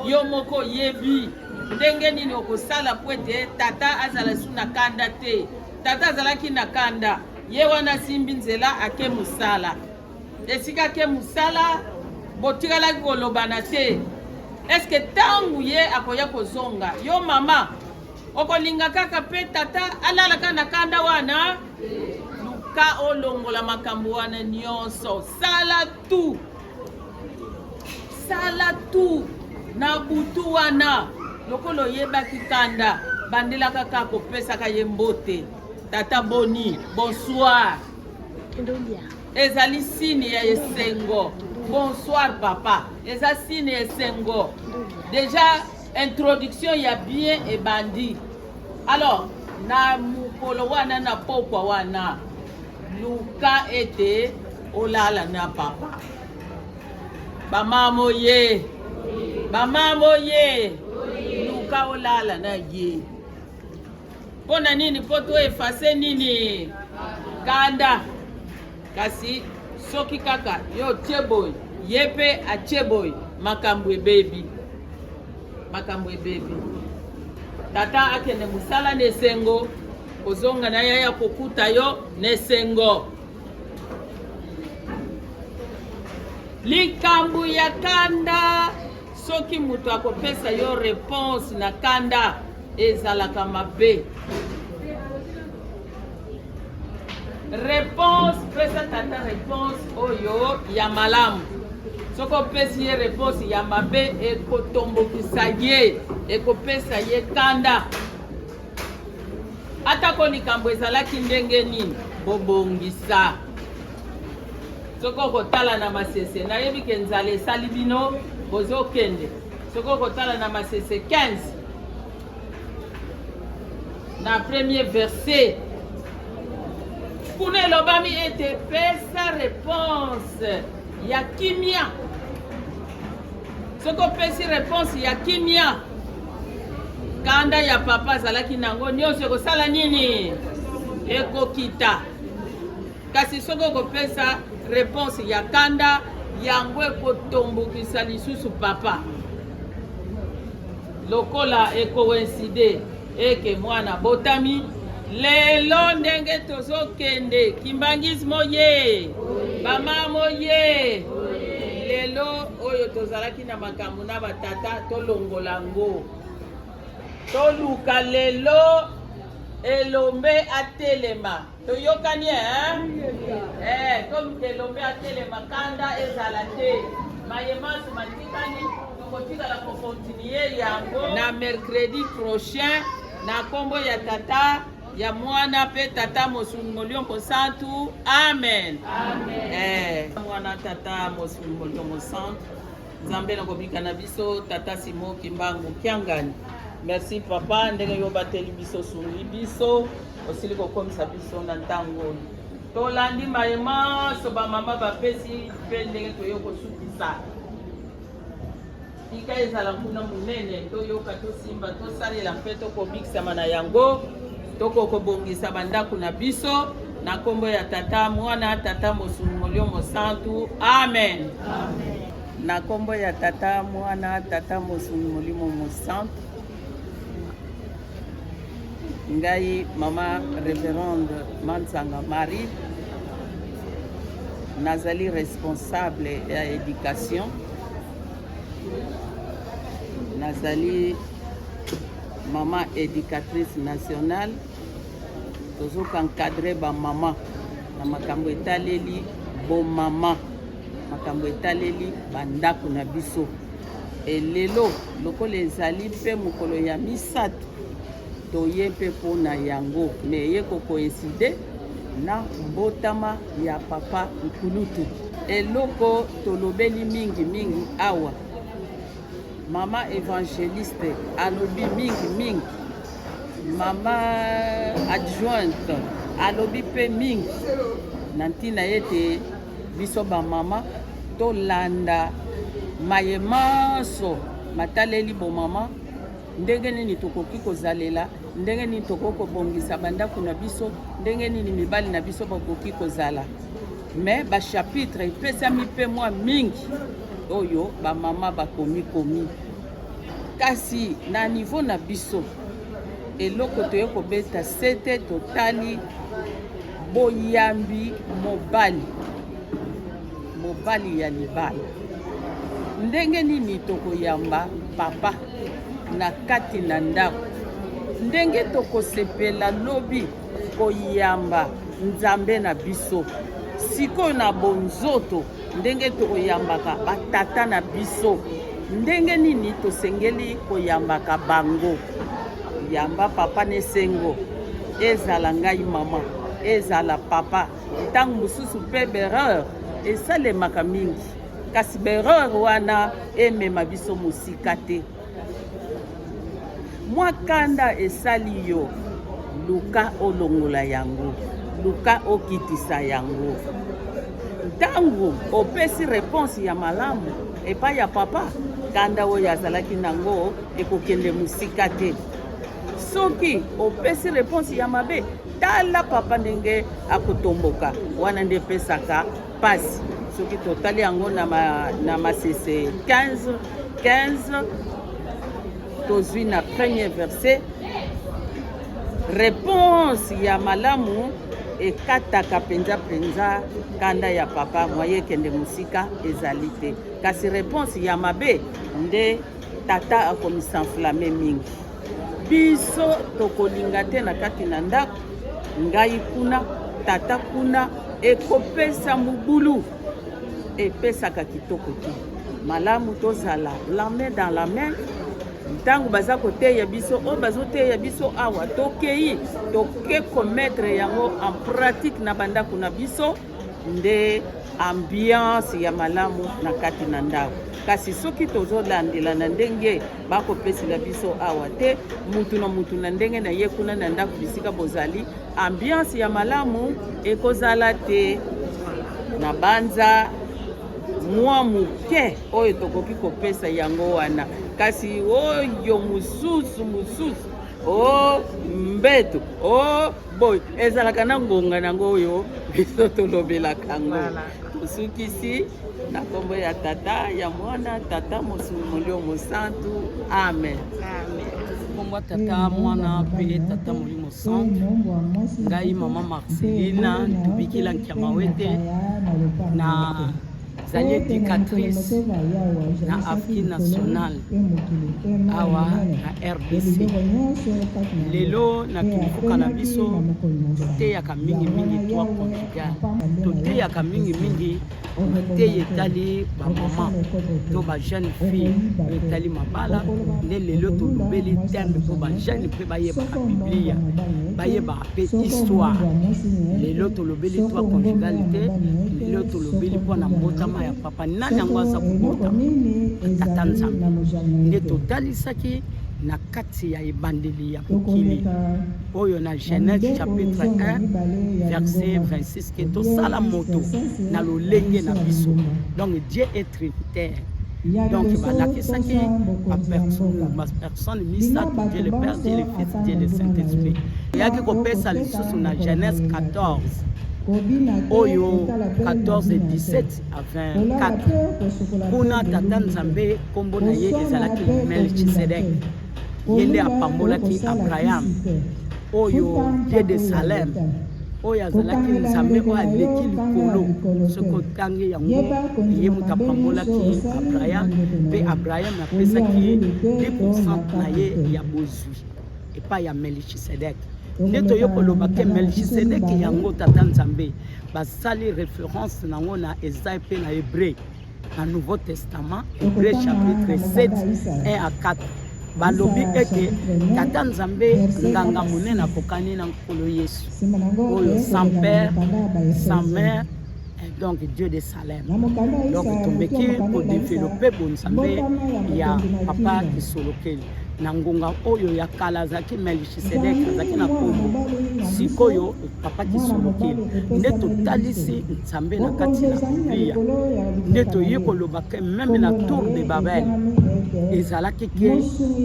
yo moko yebi ndenge nini okosala pwete tata azala su na kanda te tata azalaki na kanda ye wana simbi nzela ake musala esika ke musala botikala kolobana te eske tangu ye akoya kozonga yo mama okolinga kaka pe tata alalaka na kanda wana luka olongola makambo wana nyonso sala tu na butu wana lokolo yebaki kanda bandela kaka kopesaka ye mbote tata boni bonsoir ezali sini ya esengo bonsoir papa eza sini esengo déjà introduction ya bien et bandi alors na mukolo wana na pokwa wana luka ete olala na papa bamamo ye luka olala na ye pona nini poto efase nini kanda kasi soki kaka yo tieboy yepe atieboy makambo ebebi makambo ebebi. Tata akende musala nesengo, kozonga na yaya kokuta yo nesengo. Likambu ya kanda, soki mutu akopesa yo réponse na kanda, ezalaka mabe. Réponse, pesa tata réponse oyo ya malamu. Soko pesi ye réponse ya mabe, ekotombokisa ye, ekopesa ye kanda. Atako likambo ezalaki ndenge nini, bobongisa. Soko kotala na masese, na yebi ke nzale esali bino, bozo kende. Soko kotala na masese 15, na premier verset, kuna elobami ete pesa réponse ya kimia. Soko pesi réponse ya kimia, kanda ya papa zalaki nango nyonso ekosala nini? Ekokita. Kasi soko kopesa réponse ya kanda, yango ekotombokisa lisusu papa. Lokola ekoincide eke mwana botami, lelo ndenge tozokende kimbangismo ye, bamamo ye. Lelo oyo tozalaki na makambo na batata tolongola ngo. Toluka lelo elombe atelema. Toyokani toluka elombe atelema kanda ezala te. Mayemasu matikani tokotika la continuer yango na mercredi prochain na kombo ya tata ya mwana pe tata Mosungolio Mosantu. Amen. Amen. Mwana tata Mosungolio Mosantu. Nzambe na kobika na biso tata Simo Kimbangu Kiangani. Merci papa ndenge yo bateli biso suli biso osili kokomisa biso na ntango. Tolandi mayema so ba mama bapesi pe ndenge toyo kosukisa. Ika ezala kuna munene toyoka tosimba tosalela mpe tokobikisama na yango. Toko kobongisa bandako na biso na kombo ya tata mwana tata Mosungolio Mosantu. Amen. Amen. Na kombo ya tata mwana tata Mosungolio Mosantu. Ngai mama révérende Mansanga Marie nazali responsable ya éducation. Nazali maman éducatrice nationale. Tozoka encadrer ba mama na makambo etaleli bo mama, makambo etaleli bandako na biso. Elelo lokola ezali pe mokolo ya misatu toye pe pona yango me ye kokoincide na mbotama ya papa Nkulutu. Eloko tolobeli mingi awa, mama évangéliste alobi mingi, mama adjointe alobi pe mingi, nantina yete biso ba mama tolanda mayemaso mataleli bo mama, ndenge nini tokoki kozalela, ndenge nini tokoko bongisa bandako na biso, ndenge nini mibali na biso bakoki kozala. Mais ba chapitre epesami pe mwa mingi oyo ba mama bakomi. Kasi na niveau na biso eloko toye kobeta sete totali boyambi mobali ya libala. Ndenge nini tokoyamba papa na kati na ndako, ndenge tokosepela lobi koyamba nzambe na biso. Siko na bonzoto ndenge tokoyambaka batata na biso, ndenge nini tosengeli koyambaka bango. Yamba papa nesengo, ezala ngai mama, ezala papa. Ntango mosusu pe bereur esalemaka mingi, kasi bereur wana emema biso mosika te. Mwa kanda esali yo, luka olongola yango, luka okitisa yango. Ntango opesi réponse ya malamu epa ya papa, kanda oyo azalaki nango ekokende mosika te. Soki opesi réponse ya mabe, tala papa ndenge akotomboka, wana nde pesaka pasi. Soki totali yango na masese 15 tozwi na premier verset réponse ya malamu ekataka penza kanda ya papa moye kende musika ezali te kasi réponse ya mabe nde tata akomisa enflamme mingi biso tokolinga te na kati na ndako ngai kuna tata kuna ekopesa mobulu epesaka kitoko te malamu tozala la main dans la main ntango baza koteya biso oyo bazoteya biso awa tokei toke komettre yango en pratique na bandako na biso nde ambiance ya malamu na kati na ndako kasi soki tozolandela na ndenge bakopesela biso awa te mutu na ndenge na ye kuna na ndako bisika bozali ambiance ya malamu ekozala te na banza mwa muke oyo tokoki kopesa yango wana kasi oyo mususu o mbeto o boy ezalaka na ngonga nango oyo biso tolobelaka ngo tosukisi na kombo ya tata ya mwana tata molio mosantu amen kombo tata mwana pe tata molio mosantu ngai mama Marcelina tubikila Nkiamawete na zali éducatrice na Afrique nationale awa na RDC lelo na kifuka na biso teyaka mingi toi conjugal teyaka mingi te etali ba mama to ba jeune fille etali mabala nde lelo tolobeli tembe po ba jeune pe bayebaka biblia bayebaka pe histoire lelo tolobeli toi conjugalité lelo tolobeli mpona mbotama ya papa nani yango aza kobotama tata nzambe nde totalisaki na kati ya ebandeli ya mokili oyo na Genèse chapitre 1 verset 26 ke tosala moto na lolenge na biso donc Dieu est trinitaire donc balakisaki ma personne misatu Dieu le Père Dieu le Fils Dieu le Saint-Esprit yaki kopesa lisusu na Genèse 14 oyo 14 17 à 24 kuna tata nzambe kombo na ye ezalaki Melchisedek yende apambolaki Abraham oyo Dieu de Salem oyo azalaki nzambe oyo aleki likolo soki otangi yango ye moto apambolaki Abraham mpe Abraham apesaki 10% na ye ya bozwi epai ya Melchisedek nde toyokoloba ke Melchisedek yango tata nzambe basali référence nango na Esaïe mpe na Hébreu na Nouveau Testament Hébreu chapitre 7 1 à 4 balobi ete tata nzambe nganga monene akokani na nkolo Yesu oyo sans père sans mère donc Dieu de Salem donc tombeki kodévelopper bonzambe ya papa kisolokeli na ngonga oyo ya kala azalaki Melchisedek azalaki na kombo sikoyo papa kisolokeli nde totalisi nzambe na kati na biblia nde toye koloba ke meme na tour de Babel ezalaki ke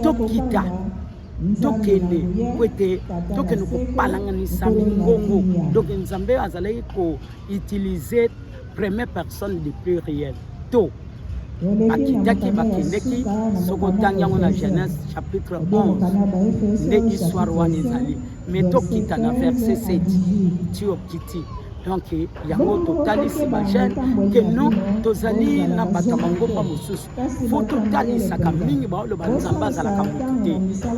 tokita tokende kwete tokende kopalanganisa mingongo donc nzambe azalaki koutiliser première personne du pluriel to bakitaki bakendeki sokotangi yango na Genèse chapitre 11 nde histoire wana ezali mais tokita na verset 7 ti okiti donc yango totalisi bajene ke non tozali na bato bangomba mosusu fo totalisaka mingi baoloba nzambe azalaka motu te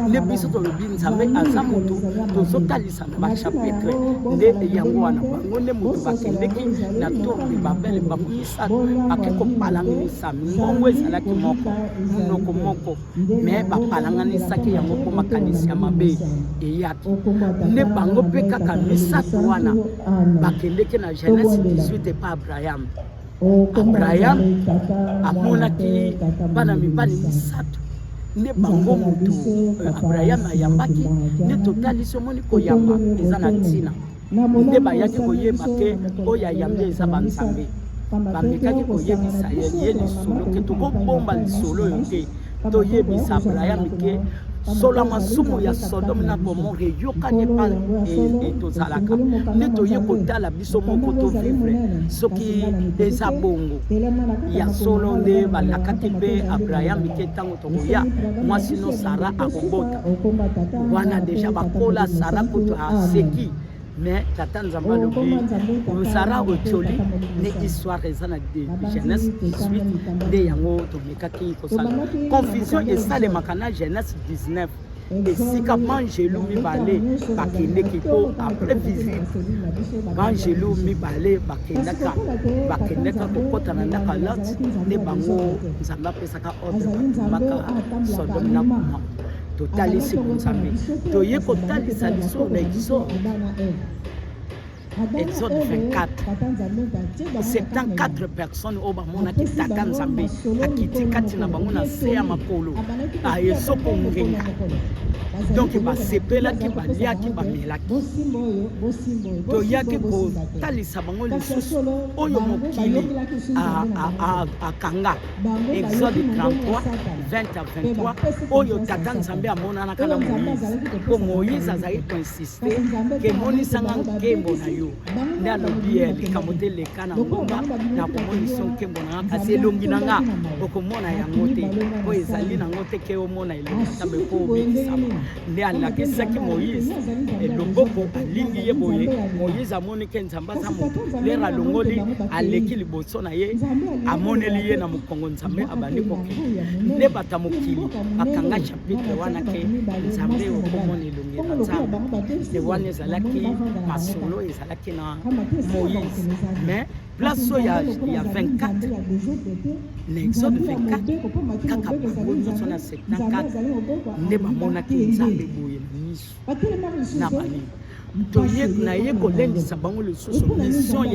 nde biso tolobi nzambe aza motu tozotalisa na bachapitre nde yango wana bango nde motu bakendeki na tour de Babel bango misato bake kopalanganisa mingongo ezalaki moko munoko moko me bapalanganisaki yango mpo makanisi ya mabe eyaki nde bango mpe kaka misato wana bakende na Genèse 18 pa Abraham amonaki bana mibali misato nde bango motu Abraham ayambaki nde totalisi omoni koyamba eza na ntina nde bayaki koyeba ke oyo ayambi eza banzambe bamekaki koyebisa ye lisolo ke tokobomba lisolo oyo te toyebisa Abraham ke sola masumu ya Sodome na Gomorre yokani pa etozalaka nde toye kotala biso moko tovivre soki eza bongo ya solo nde balakaki mpe Abraham ke ntango tokoya mwasi no Sara akobota wana deja bakola Sara kutu aseki mais tata nzamba lobi Sara otioli ne histoire eza na Genèse 18 nde yango tomekaki kosala confusion esalemaka na Genèse 19 esika banjelu mibale bakendeki mpo après visite banjelu mibale bakendeka kokɔta na ndako Lot nde bango nzambe apesaka ordre baka Sodome na Gomorre totalisi nzambe toye kotalisa liso na Exode 24 74 personnes au bamona qui tata nzambe akiti kati na bango na se ya makolo ayesoko ngenga donc basepelaki baliaki bamelaki toyaki kotalisa bango lisusu oyo mokili akanga Exode 33 20 à 23 oyo tata nzambe amonanaka na Moïse po Moïse azali koinsiste ke monisanga nkembo na yo nde alobi likambo te leka na ngomba na komonisa nkembo na nga kasi elongi na nga okomona yango te po ezali nango te ke omona elongi nzambe po obekisama nde alakisaki Moïse loboko alingi ye boye Moïse amoni ke nzambe aza moto lere alongoli aleki liboso na ye amoneli ye na mokongo nzambe abandi kokende nde bata mokili bakanga chapitre wana ke nzambe okomona elongi na nzambe nde wana ezalaki masolo ezalaki na Moïse mais place ya 24 l'Exode 24 kaka bango nyonso na 74 nde bamonaki nzambe boye na miso na bani toye kolendisa bango lisusu mission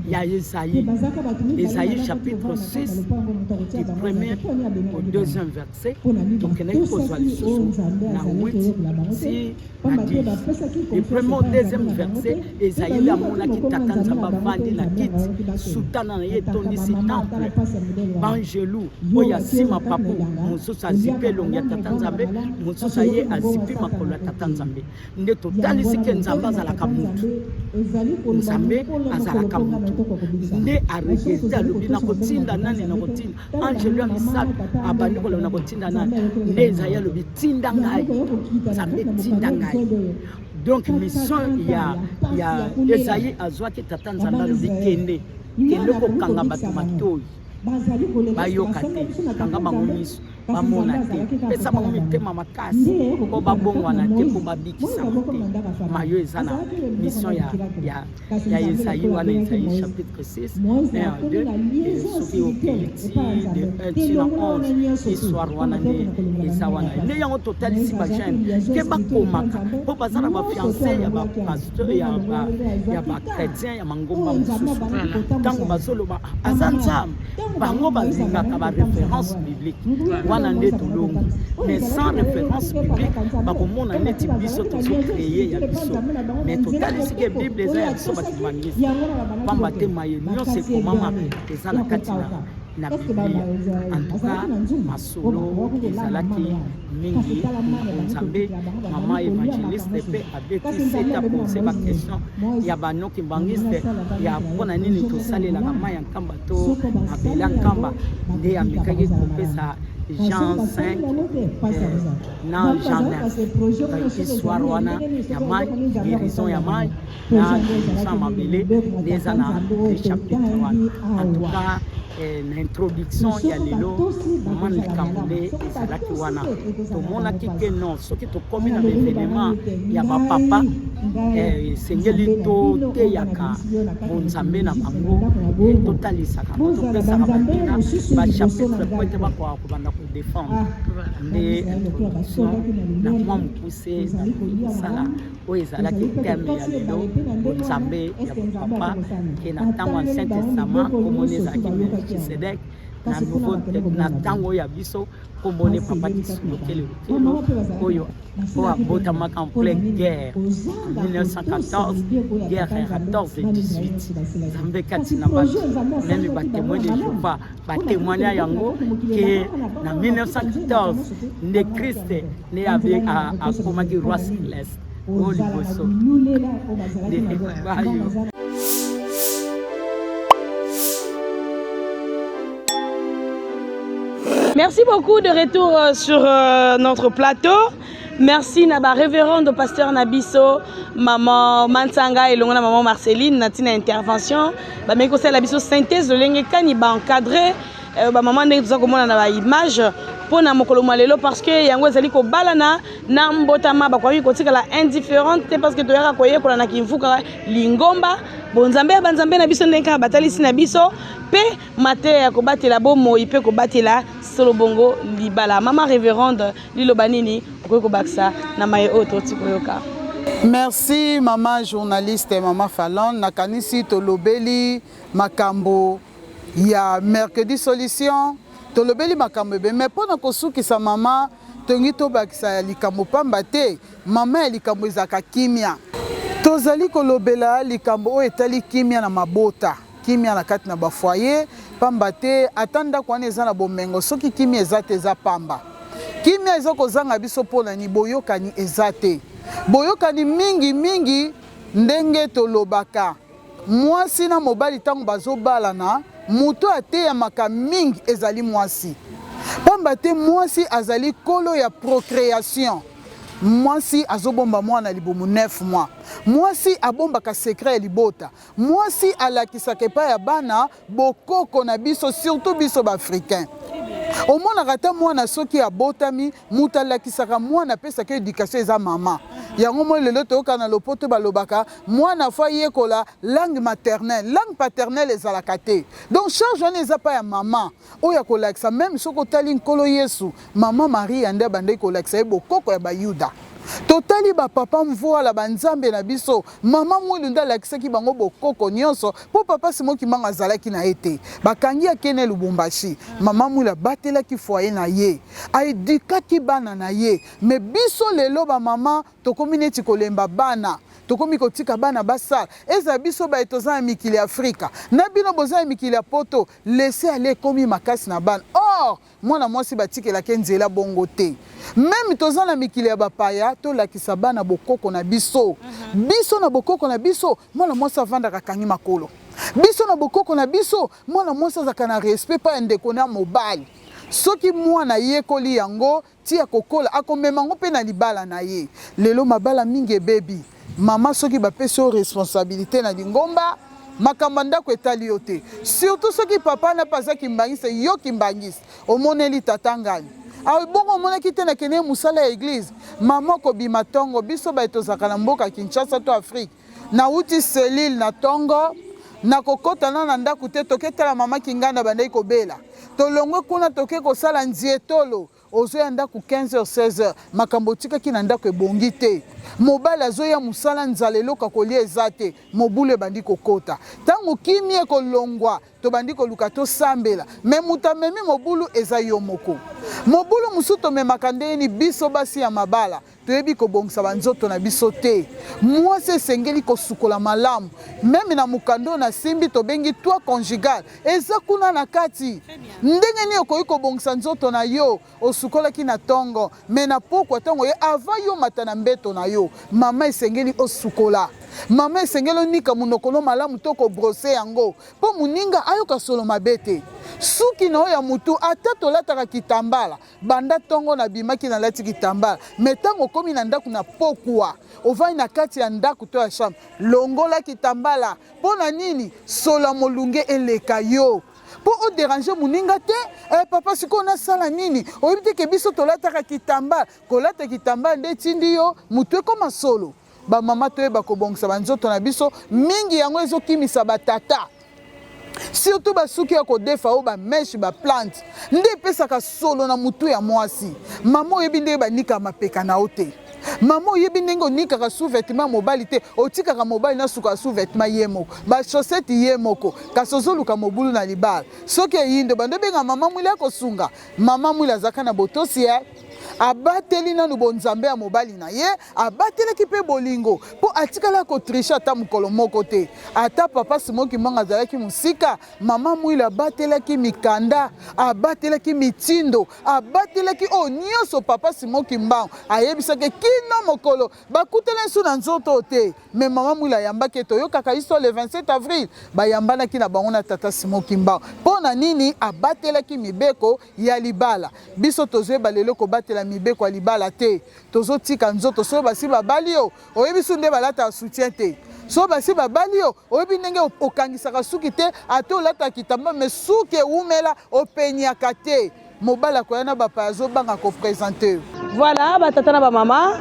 ya Esaïe chapitre 6 du premier au deuxième verset tokendaki kozwa lisusu na 8 si na 10 le premier au deuxième verset Esaïe amonaki tata nzambe avandi na kiti sutana na ye etondisi temple banjelu oyo asima papu mosusu azipi elongi ya tata nzambe mosusu aye azipi makolo ya tata nzambe nde totalisi ke nzambe azalaka mutu nzambe azalaka mutu nde aregete alobi na kotinda nani na kotinda angelu ya misato abandi koloba na kotinda nani nde Ezayi alobi tinda ngai nzambe tinda ngai donc mission ya Ezayi azwaki tata nzambe alobi kende kokanga bato matoyi bayoka te kanga bango miso bamona te pesa bango mitema makasi mpo babongwana te mpo babikisama te mayo eza na mission ya Ezayi wana Ezayi chapitre 6 1 à 2 soki okiti de 1 tina 11 histoire wana nde eza wana nde yango totalisi bajene ke bakomaka mpo baza na bafiance ya bapasteur ya bachrétien ya mangomba mosusu ntango bazoloba aza nzambe bango bazingaka baréférence biblique wana nde tolongi mais sans référence biblique bakomona neti biso tozocreye ya biso mais totalisi ke bible eza ya biso bakimangisi pamba te maye nyonso ekomama eza na kati na Biblia en tout cas masolo ezalaki mingi nzambe mama évangéliste pe abeti seta pose ba question ya banoki bangiste ya mpona nini tosalelaka mai ya nkamba to abela nkamba nde amekaki kopesa Jean 5 na Jean 9 histoire wana ya mai guérison ya mai na guérison mabele nde eza na chapitre wana en tout cas na introduction ya lelo mama likambo nde ezalaki wana tomonaki ke non soki tokomi na baevenema ya bapapa esengeli toteyaka bonzambe na bango totalisaka topesaka bampina bachapitre po ete bakoka kobanda kodefendre nde introduction na mwa mokuse na kosala oyo ezalaki teme ya lelo bonzambe ya bapapa ke na ntango ancien testament komona ezalaki Melchisedek na ntango ya biso kombone papa Tisokelo oyo po abotamaka en pleine guerre 1914 guerre ya 14 et 18 Zambé kati na bato même batémoin de Jéhovah batémoigna yango que na 1914 nde Christ ne avait akomaki roi céleste o liboso Merci beaucoup de retour sur notre plateau. Merci Naba révérende pasteur Nabiso, maman Mansanga et Longona maman Marceline natina intervention. Ba meko c'est la biso synthèse de l'engekani ba encadré ba maman ndenge tuza komona na ba image pona mokolo malelo parce que yango ezali ko balana na mbotama ba kwa ko tikala indifférente parce que toyaka koye kola na kimfuka lingomba bonzambe banzambe na biso ndenge batalisi na biso pe mate ya kobatela bomo ipe kobatela solo bongo libala mama révérende lilobanini ko baksa na maye auto tikoyoka. Merci maman journaliste et maman Fallon nakanisi tolobeli makambo ya mercredi solution tolobeli makambo be mais pona kosukisa mama tongi tobakisa likambo pamba te mama likambo ezaka kimia tozali kolobela likambo o etali kimia na mabota kimia na kati na ba foyer pamba te atanda kwa eza na bomengo soki kimia ezate eza pamba kimia ezoko zanga biso pona ni boyokani ezate boyokani mingi mingi ndenge tolobaka mwasi na mobali tango bazobalana muto ateyamaka mingi ezali mwasi pamba te mwasi azali kolo ya procréation mwasi azobomba mwana libumu 9 mois mwasi abombaka secret ya libota mwasi alakisaka epai ya bana bokoko na biso surtout biso baafricain omonaka ta mwana soki abotami mutu alakisaka mwana apesaka éducation eza mama yango moi lelo toyoka na lopoto balobaka mwana fo yekola langue maternelle langue paternelle ezalaka te donc charge wana eza pa ya mama oyo akolakisa même soki otali nkolo yesu mama maria nde abandaki kolakisa ye bokoko ya bayuda totali bapapa mvoala banzambe na biso mama mwelu nde alakisaki bango bokoko nyonso mpo papa simoki mbango azalaki na ye te bakangi akene lubumbashi mama mwelu abatelaki foye na ye aedukaki bana na ye me biso lelo bamama tokomi neti kolemba bana tokomi kotika bana basala eza biso baye toza na mikili ya afrika na bino boza na mikili ya poto lese ale ekomi makasi na bana or mwana mwasi batikelaki nzela bongo te même toza na mikili ya bapaya tolakisa bana bokoko na biso biso na bokoko na biso mwana mwasi avandaka kangi makolo biso na bokoko na biso mwana mwasi azaka na respect pa ya ndeko na mobali soki mwana yekoli yango tia kokola akomema ngo mpe na libala na ye lelo mabala mingi ebebi mama soki bapesi yo responsabilité na lingomba makambo ndako etali yo te surtout soki papa na paza kimbangisi yo kimbangisi omoneli tata ngani bongo omonaki te nakende mosala ya église mama kobima ntongo biso baye tozalaka na mboka Kinshasa to Afrique nauti selile na ntongo nakokotana na ndako te toketala mama kinganda bandaki kobela tolongwe kuna toke kosala nzietolo ozoya ndako 15h 16h makambo tikaki na ndako ebongi te mobali azoya mosala nzala eloka kolia eza te mobulu ebandi kokota ntango kimia ekolongwa tobandi koluka tosambela me mutu amemi mobulu eza yo moko mobulu mosusu tomemaka ndeni biso basi ya mabala toyebi kobongisa banzoto na biso te mwasi esengeli kosukola malamu meme na mokando na simbi tobengi toi conjugal eza kuna na kati ndenge nini okoki kobongisa nzoto na yo osukolaki na ntongo me na pokwa ntongo ye ava yo mata na mbeto na yo mama esengeli osukola mama esengeli onika monokolo malamu to kobrose yango mpo moninga ayoka solo mabe te suki na oyo ya mutu ata tolataka kitambala banda ntongo nabimaki nalati kitambala me ntango okomi na ndako na pokwa ovai na kati ya ndako to ya chambre longola kitambala mpo na nini solo molunge eleka yo po o déranger moninga te papa sikoyo nasala nini oyebi te ke biso tolataka kitambala kolata kitambala nde etindi yo mutu ekoma solo bamama toyeba kobongisa banzoto na biso mingi yango ezokimisa batata surtout basuki ya kodefa oyo bameshe baplante nde epesaka solo na mutu ya mwasi mama oyebi nde banika mapeka na yo te Maman oyebi ndenge onikaka sous-vêtement mobali te, otikaka mobali na suka sous-vêtement yemoko. Ba chaussette yemoko, kasozoluka mobulu na libala. Soki yindo bando benga mama mwila kosunga. Mama mwila zaka na botosi ya abateli na nubonzambe ya mobali na ye, abateli ki pe bolingo. Po atikala ko tricher ata mukolo moko te. Ata papa simoki manga zalaki musika, mama mwila abatela ki mikanda, abatela ki mitindo, abatela ki nyonso papa simoki mbango. Ayebisake kino mokolo bakutela nsu na nzoto te. Mais mama mwila yambaki toyokaka iso le 27 avril, bayambana ki na bango na tata simoki mbango. Pona nini abatela ki mibeko ya libala. Biso tozwe balelo ko batela mibeko ya libala te. Tozo tika nzoto so basi babali yo. Oyebisu nde balata soutien te. So basi babali yo, oyebi ndenge okangisaka suki te, ate olata kitamba me suki umela openyaka te. Mobala koyana bapazo banga ko présenter. Voilà, batata na ba mama.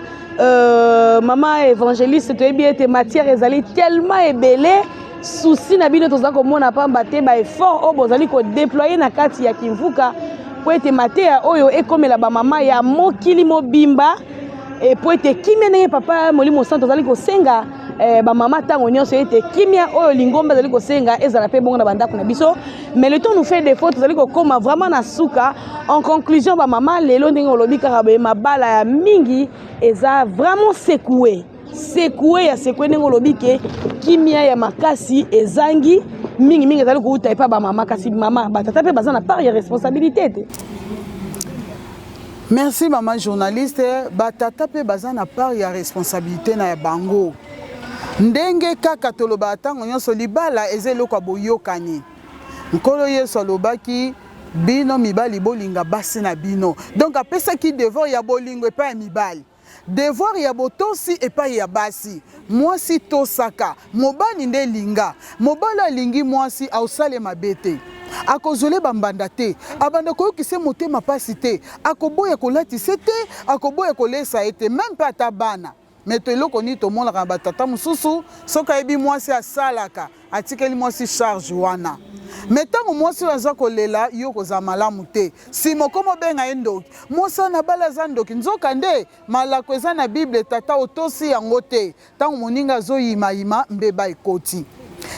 Maman évangéliste toyebi ete matière ezali tellement ebele. Souci na bino toza komona pamba te ba effort o bozali ko déployer na kati ya Kimvuka po ete matea oyo ekomela ba mama ya mokili mobimba et po ete kimia na ye papa Molimo Santo tozali ko senga ba mama tango nyonso ete kimia oyo lingomba tozali ko senga ezala pe bongo na bandako na biso. Mais le temps nous fait défaut tozali ko koma vraiment na suka. En conclusion ba mama lelo ndenge olobi kaka be mabala ya mingi eza vraiment secoué ya secoué ndenge olobi ke kimia ya makasi ezangi mingi ezali kouta epa ba mama kasi mama batata pe baza na part ya responsabilité te. Merci maman journaliste, batata pe baza na part ya responsabilité na ya bango. Ndenge kaka toloba atango nyonso libala ezelo kwa boyokani. Nkolo Yesu alobaki bino mibali bolinga basi na bino. Donc apesa ki devoir ya bolingo epa ya mibali. Devoir ya botosi epa ya basi. Mwasi tosaka, mobali nde linga. Mobali alingi mwasi ausale mabete. Akozole bambanda te, abanda koyokise motema pasi te, akoboya kolatise te, akoboya kolesa ete, même pas tabana. Mais eloko ni tomonaka batata mususu, soka ebi mwasi asalaka, atikeli mwasi charge wana. Metango mwasi waza kolela yo koza malamu te. Si mokomo benga endoki, mwasa na bala za ndoki, nzoka nde malako eza na Bible tata otosi yango te. Tango moninga zo yima mbeba ekoti.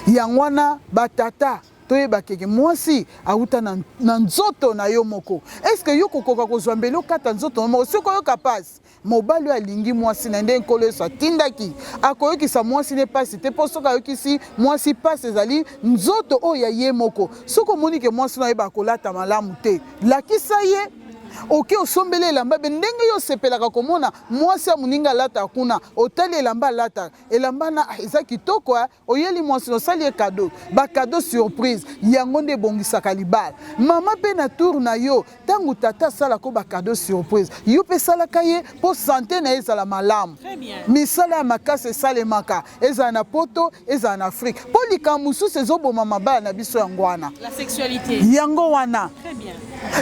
Yangwana batata toyeba keke mwasi auta na nzoto na yo moko. Est-ce que yo kokoka kozwa mbelo kata nzoto moko siko yo kapasi? Mobali alingi mwasi na nde nkolo Yesu atindaki akoyokisa mwasi ne pasi te po soka yokisi mwasi pasi ezali nzoto oyo ya ye moko. Soko moni ke mwasi na yeba kolata malamu te, lakisa ye oke osombele elamba be ndenge yo sepelaka komona mwasi ya moninga lata kuna otali elamba lata elamba na eza kitoko oyeli mwasi osali ye cadeau ba cadeau surprise yango nde bongisaka libala. Mama pe na tour na yo tangu tata sala ko ba cadeau surprise yo pe sala kaye po santé na ezala malamu. Très bien. Misala ya makase salemaka ezala na poto ezala na Afrique po likamusu sezobo mama bala na biso yangwana La sexualité. yango wana. Très bien.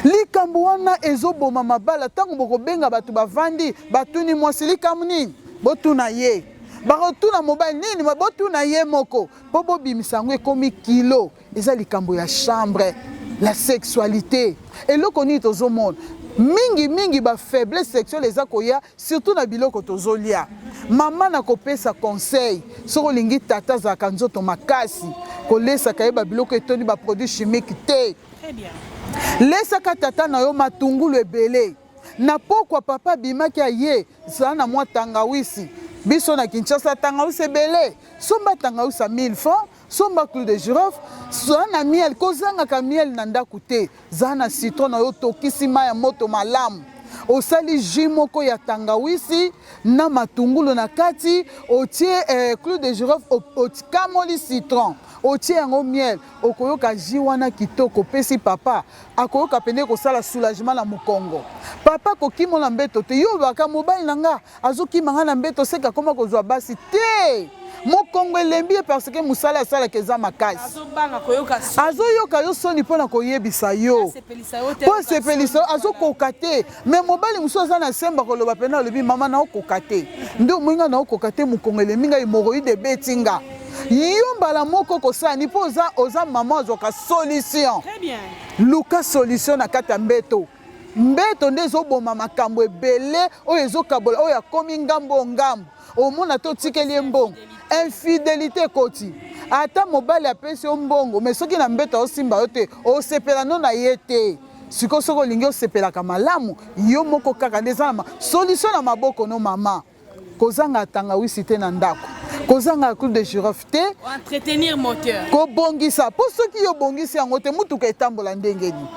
Likambo wana ezoboma mabala tango bokobenga batu bavandi batuni mwasi likambo nini botuna ye bakotuna mobali nini botuna ye moko po bobimisango ekomi kilo eza likambo ya chambre. La sexualité eloko nini tozomona mingi ba faiblesse sexuelle eza koya surtout na biloko tozolia. Mama na kopesa conseil soko lingi tata za kanzoto makasi kolesa kayeba biloko etoni ba produits chimiques te. Très bien. Lesaka tata na yo matungulu ebele. Na pokwa papa bimaki aye sana mwa tangawisi. Biso na Kinshasa tangawisi ebele. Somba tangawisi 1000 francs, somba clou de girofle, sana miel kozanga ka miel na ndaku te. Zana citron na yo tokisi ma ya moto malamu. Osali jus moko ya tangawisi na matungulu na kati, otie clou de girofle, otikamoli citron. Otie yango miel, okoyoka jus wana kitoko pesi papa, akoyoka pende kosala soulagement na mukongo. Papa kokimo na mbeto te, yo baka mobile nanga, azokima nga na mbeto seka koma kozwa basi te. Mokongo elembi parce que musala sala keza makasi. Azobanga koyoka so. Azoyoka yo soni pona koyebisa yo. Po sepelisa azokoka te. Mais mobali muso aza na semba koloba pena lobi mama na okoka te. Ndo mwinga na okoka te mukongo elembi nga hemorroïde betinga. Yombala moko kosa ni po oza mama azoka solution. Très bien. Luka solution na kata mbeto. mbeto nde ezoboma makambo ebele oyo ezokabola oyo akomi ngambo ngambo omona to tikeli mbongo infidélité ekoti ata mobali apesi yo mbongo mais soki na mbeto osimba yo te osepela no na ye te sikoyo soki olingi osepelaka malamu yo moko kaka nde eza na solution na maboko no mama kozanga tangawisi te na ndako kozanga clou de girofle te entretenir moteur kobongisa mpo soki yo bongisi yango te mutuka etambola ndenge nini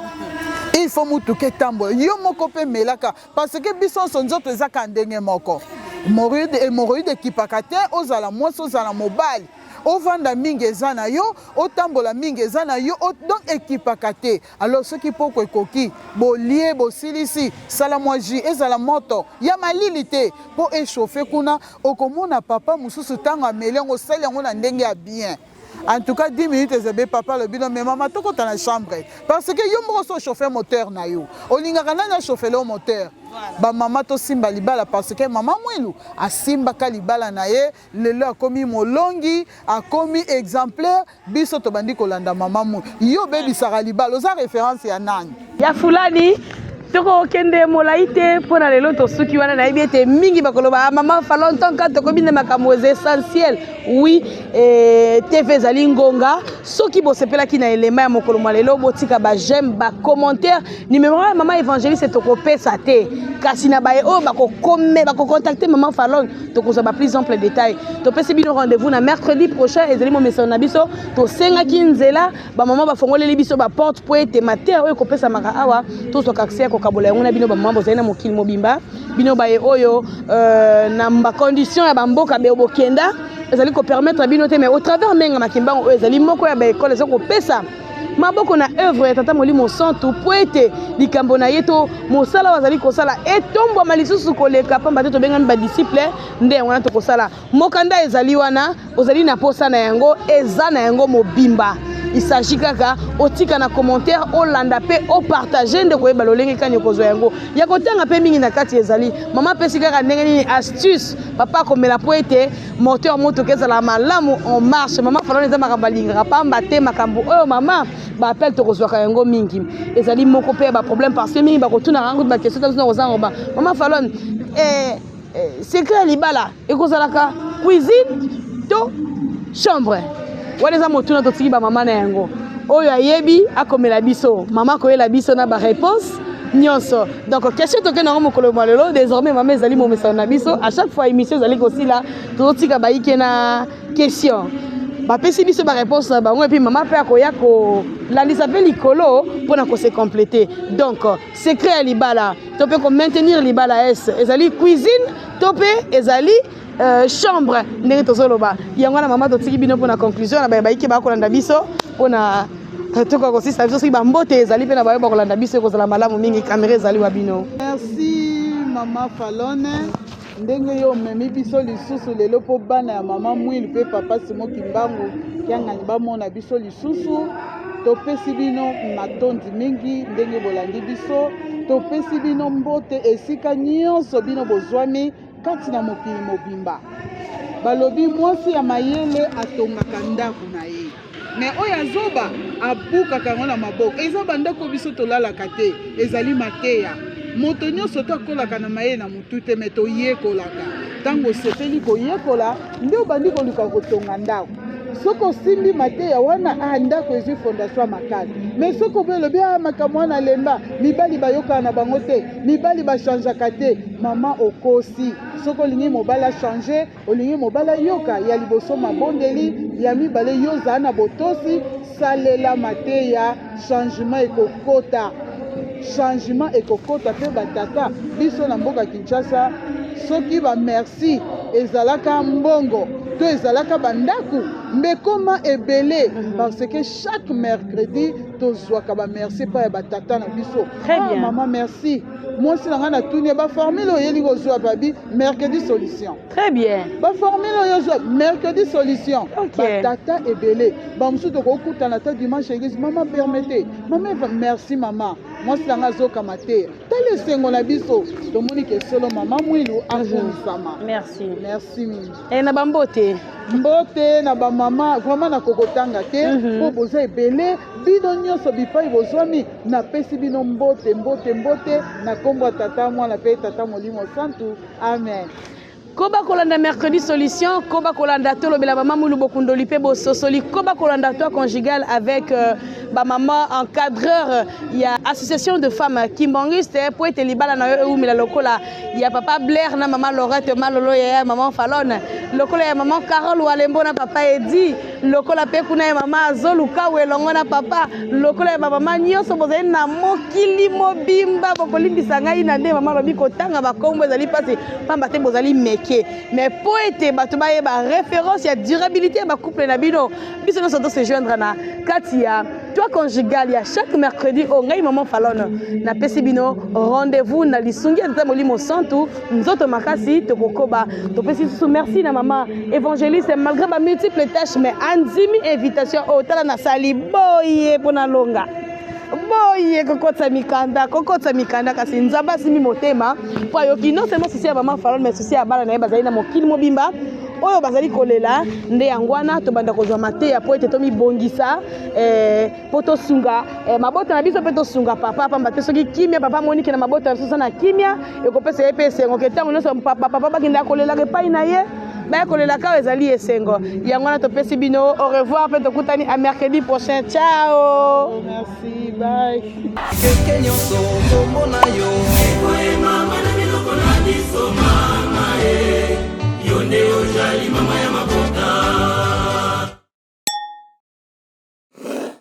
il faut mutuka etambola yo moko mpe melaka parce que biso nyonso nzoto ezaka ndenge moko hémorroïde ekipaka te ozala mwasi ozala mobali ovanda mingi eza na yo otambola mingi eza na yo donc ekipaka te alors soki poko ekoki bolie bosilisi sala mwa jus ezala moto ya malili te mpo échauffe kuna okomona papa mosusu ntango ameli yango osali yango na ndenge ya bien. En tout cas 10 minutes ezebe papa le bino mais maman tokota na chambre parce que yo moko so chauffer moteur na yo olingaka nani achauffer le moteur ba mama to simba libala parce que mama mwilu asimba ka libala na ye lelo akomi molongi akomi exemplaire biso to bandi kolanda mama mwilu yo bebisaka libala oza référence ya nani ya fulani toko kende molai te mpona lelo tosuki wana nayebi ete mingi bakoloba mama fa longtemps ka tokobina makambo essentiel oui tv ezali ngonga soki bosepelaki na elema ya mokolo mwa lelo botika bajeme bacommentaire numéro ya mama évangéliste tokopesa te kasi na baye oyo bakocontacte mama falong tokozwa ba plus ample détail topesi bino rendez-vous na mercredi prochain ezali momesano na biso tosengaki nzela bamama bafongoleli biso baporte po ete matere oyo ekopesamaka awa tozwaka akse kabola yango na bino bamama bozali na mokili mobimba bino baye oyo na bacondition ya bamboka bokenda ezali kopermettre bino te mais au travers menga makimbango oyo ezali moko ya baekole eza kopesa maboko na œuvre ya tata molimo santu po ete likambo na ye to mosala bazali kosala etombwama lisusu koleka pamba te tobengami badisciple nde yango wana tokosala mokanda ezali wana ozali na posa na yango eza na yango mobimba. Il s'agit kaka otika na commentaire olanda pe o partager ndeko yeba lolenge kanyo kozwa yango ya kotanga pe mingi na kati ezali mama pesi kaka ndenge nini astuce papa komela po ete moteur moto kezala malamu en marche mama falona eza makambo alingaka pamba te makambo oyo mama baapele tokozwaka yango mingi ezali moko pe ba problème parce que mingi bakotuna yango ba question tozona kozanga ba mama falona secret libala ekozalaka cuisine to chambre wana eza motuna totiki bamama na yango oyo ayebi akomela biso mama koyela biso na baréponse nyonso donc question tokende yango mokolo mwa lelo désormais mama ezali momesano na biso à chaque fois émission ezali kosila tozotika bayike na question bapesi biso baréponse na bango epuis mama mpe akoya kolandisa mpe likolo mpona kose complete donc secret ya libala to mpe komaintenir libala ezali cuisine to mpe ezali chambre ndenge tozoloba yango wana mama totiki bino mpona conclusion na bayiki bakolanda biso mpona tokoka kosisa biso soki bambote ezali mpe na bayo bakolanda biso ekozala malamu mingi kamera ezali wa bino. Merci mama Falone ndenge yo omemi biso lisusu lelo mpo bana ya mama mwilu mpe papa Simo Kimbangu kiangani bamona biso lisusu topesi bino matondi mingi ndenge bolandi biso topesi bino mbote esika nyonso bino bozwami kati na mokili mobimba balobi mwasi ya mayele atongaka ndako na ye mais oyo azoba abukaka yango na maboko eza bandako biso tolalaka te ezali mateya moto nyonso to akolaka na mayele na motu te me toyekolaka ntango osepeli koyekola nde obandi koluka kotonga ndako soki osimbi mateya wana ndako ezwi fondation ya makasi mais soki obelobi makambo wana alemba mibali bayokana na bango te mibali bachangeaka te mama okosi soki olingi mobali achange olingi mobali ayoka ya liboso mabondeli ya mibale yo ozala na botosi salela mateya changement ekokota changement ekokota mpe batata biso na mboka Kinshasa soki bamerci ezalaka mbongo to ezalaka bandaku mbekoma ebele parce que chaque mercredi tozwaka bamerci pa ya batata na biso mama merci mwasi na ngai natuni baformule oyeli kozwa babi mercredi solution très bien baformule oyo ozwa mercredi solution batata ebele bamosusu tokokutana ta dimanche église mama permettez mama merci mama mwasi nanga azokama te tala esengo na biso tomoni ke solo mama mwilu akumisama. Merci mingi. Na bambote mbote na bamama vraiment nakokotanga te mpo boza ebele bino nyonso bipai bozwami napesi bino mbote na kombo ya tata mwana mpe tata molimo santu amen. Koba kolanda mercredi solution, koba kolanda to lobela mama mulu bokundoli pe bososoli, koba kolanda to conjugal avec ba maman encadreur, il y a association de femmes kimbangiste pour être libala na ou mila lokola, il y a papa Blair na maman Laurette Malolo ya maman Falon, lokola ya maman Carole Walembo na papa Edi, lokola pe kuna ya maman Azoluka welongo na papa, lokola ya maman nyonso bozali na mokili mobimba bokolimbisa ngai na nde maman lobi kotanga bakombo ezali pasi pamba te bozali mais pour être batubaye ba référence ya durabilité ba couple na bino biso nous se joindre na Katia toi conjugal ya chaque mercredi au ngai maman Falon na pesi bino rendez-vous na lisungi tata molimo santu nzoto makasi tokokoba to pesi sous merci na maman évangéliste malgré ba multiples tâches mais anzimi invitation au tala na sali boye pona longa boye kokotsa mikanda kasi nzamba simi motema po yoki non seulement souci ya maman Falon mais souci ya bana na bazali na mokili mobimba oyo bazali kolela nde yangwana to banda kozwa mateya po ete tomi bongisa po tosunga mabota na biso pe tosunga papa pamba te soki kimia papa Monique na mabota biso na kimia ekopesa ye pe esengo ke ntango nyonso papa bakenda kolelaka epai na ye bakolela ka ezali esengo yango wana topesi bino au revoir pe tokutani à mercredi prochain ciao. Merci, bye. Keke nyonso komona yo. Ekoyema mana biloko na biso.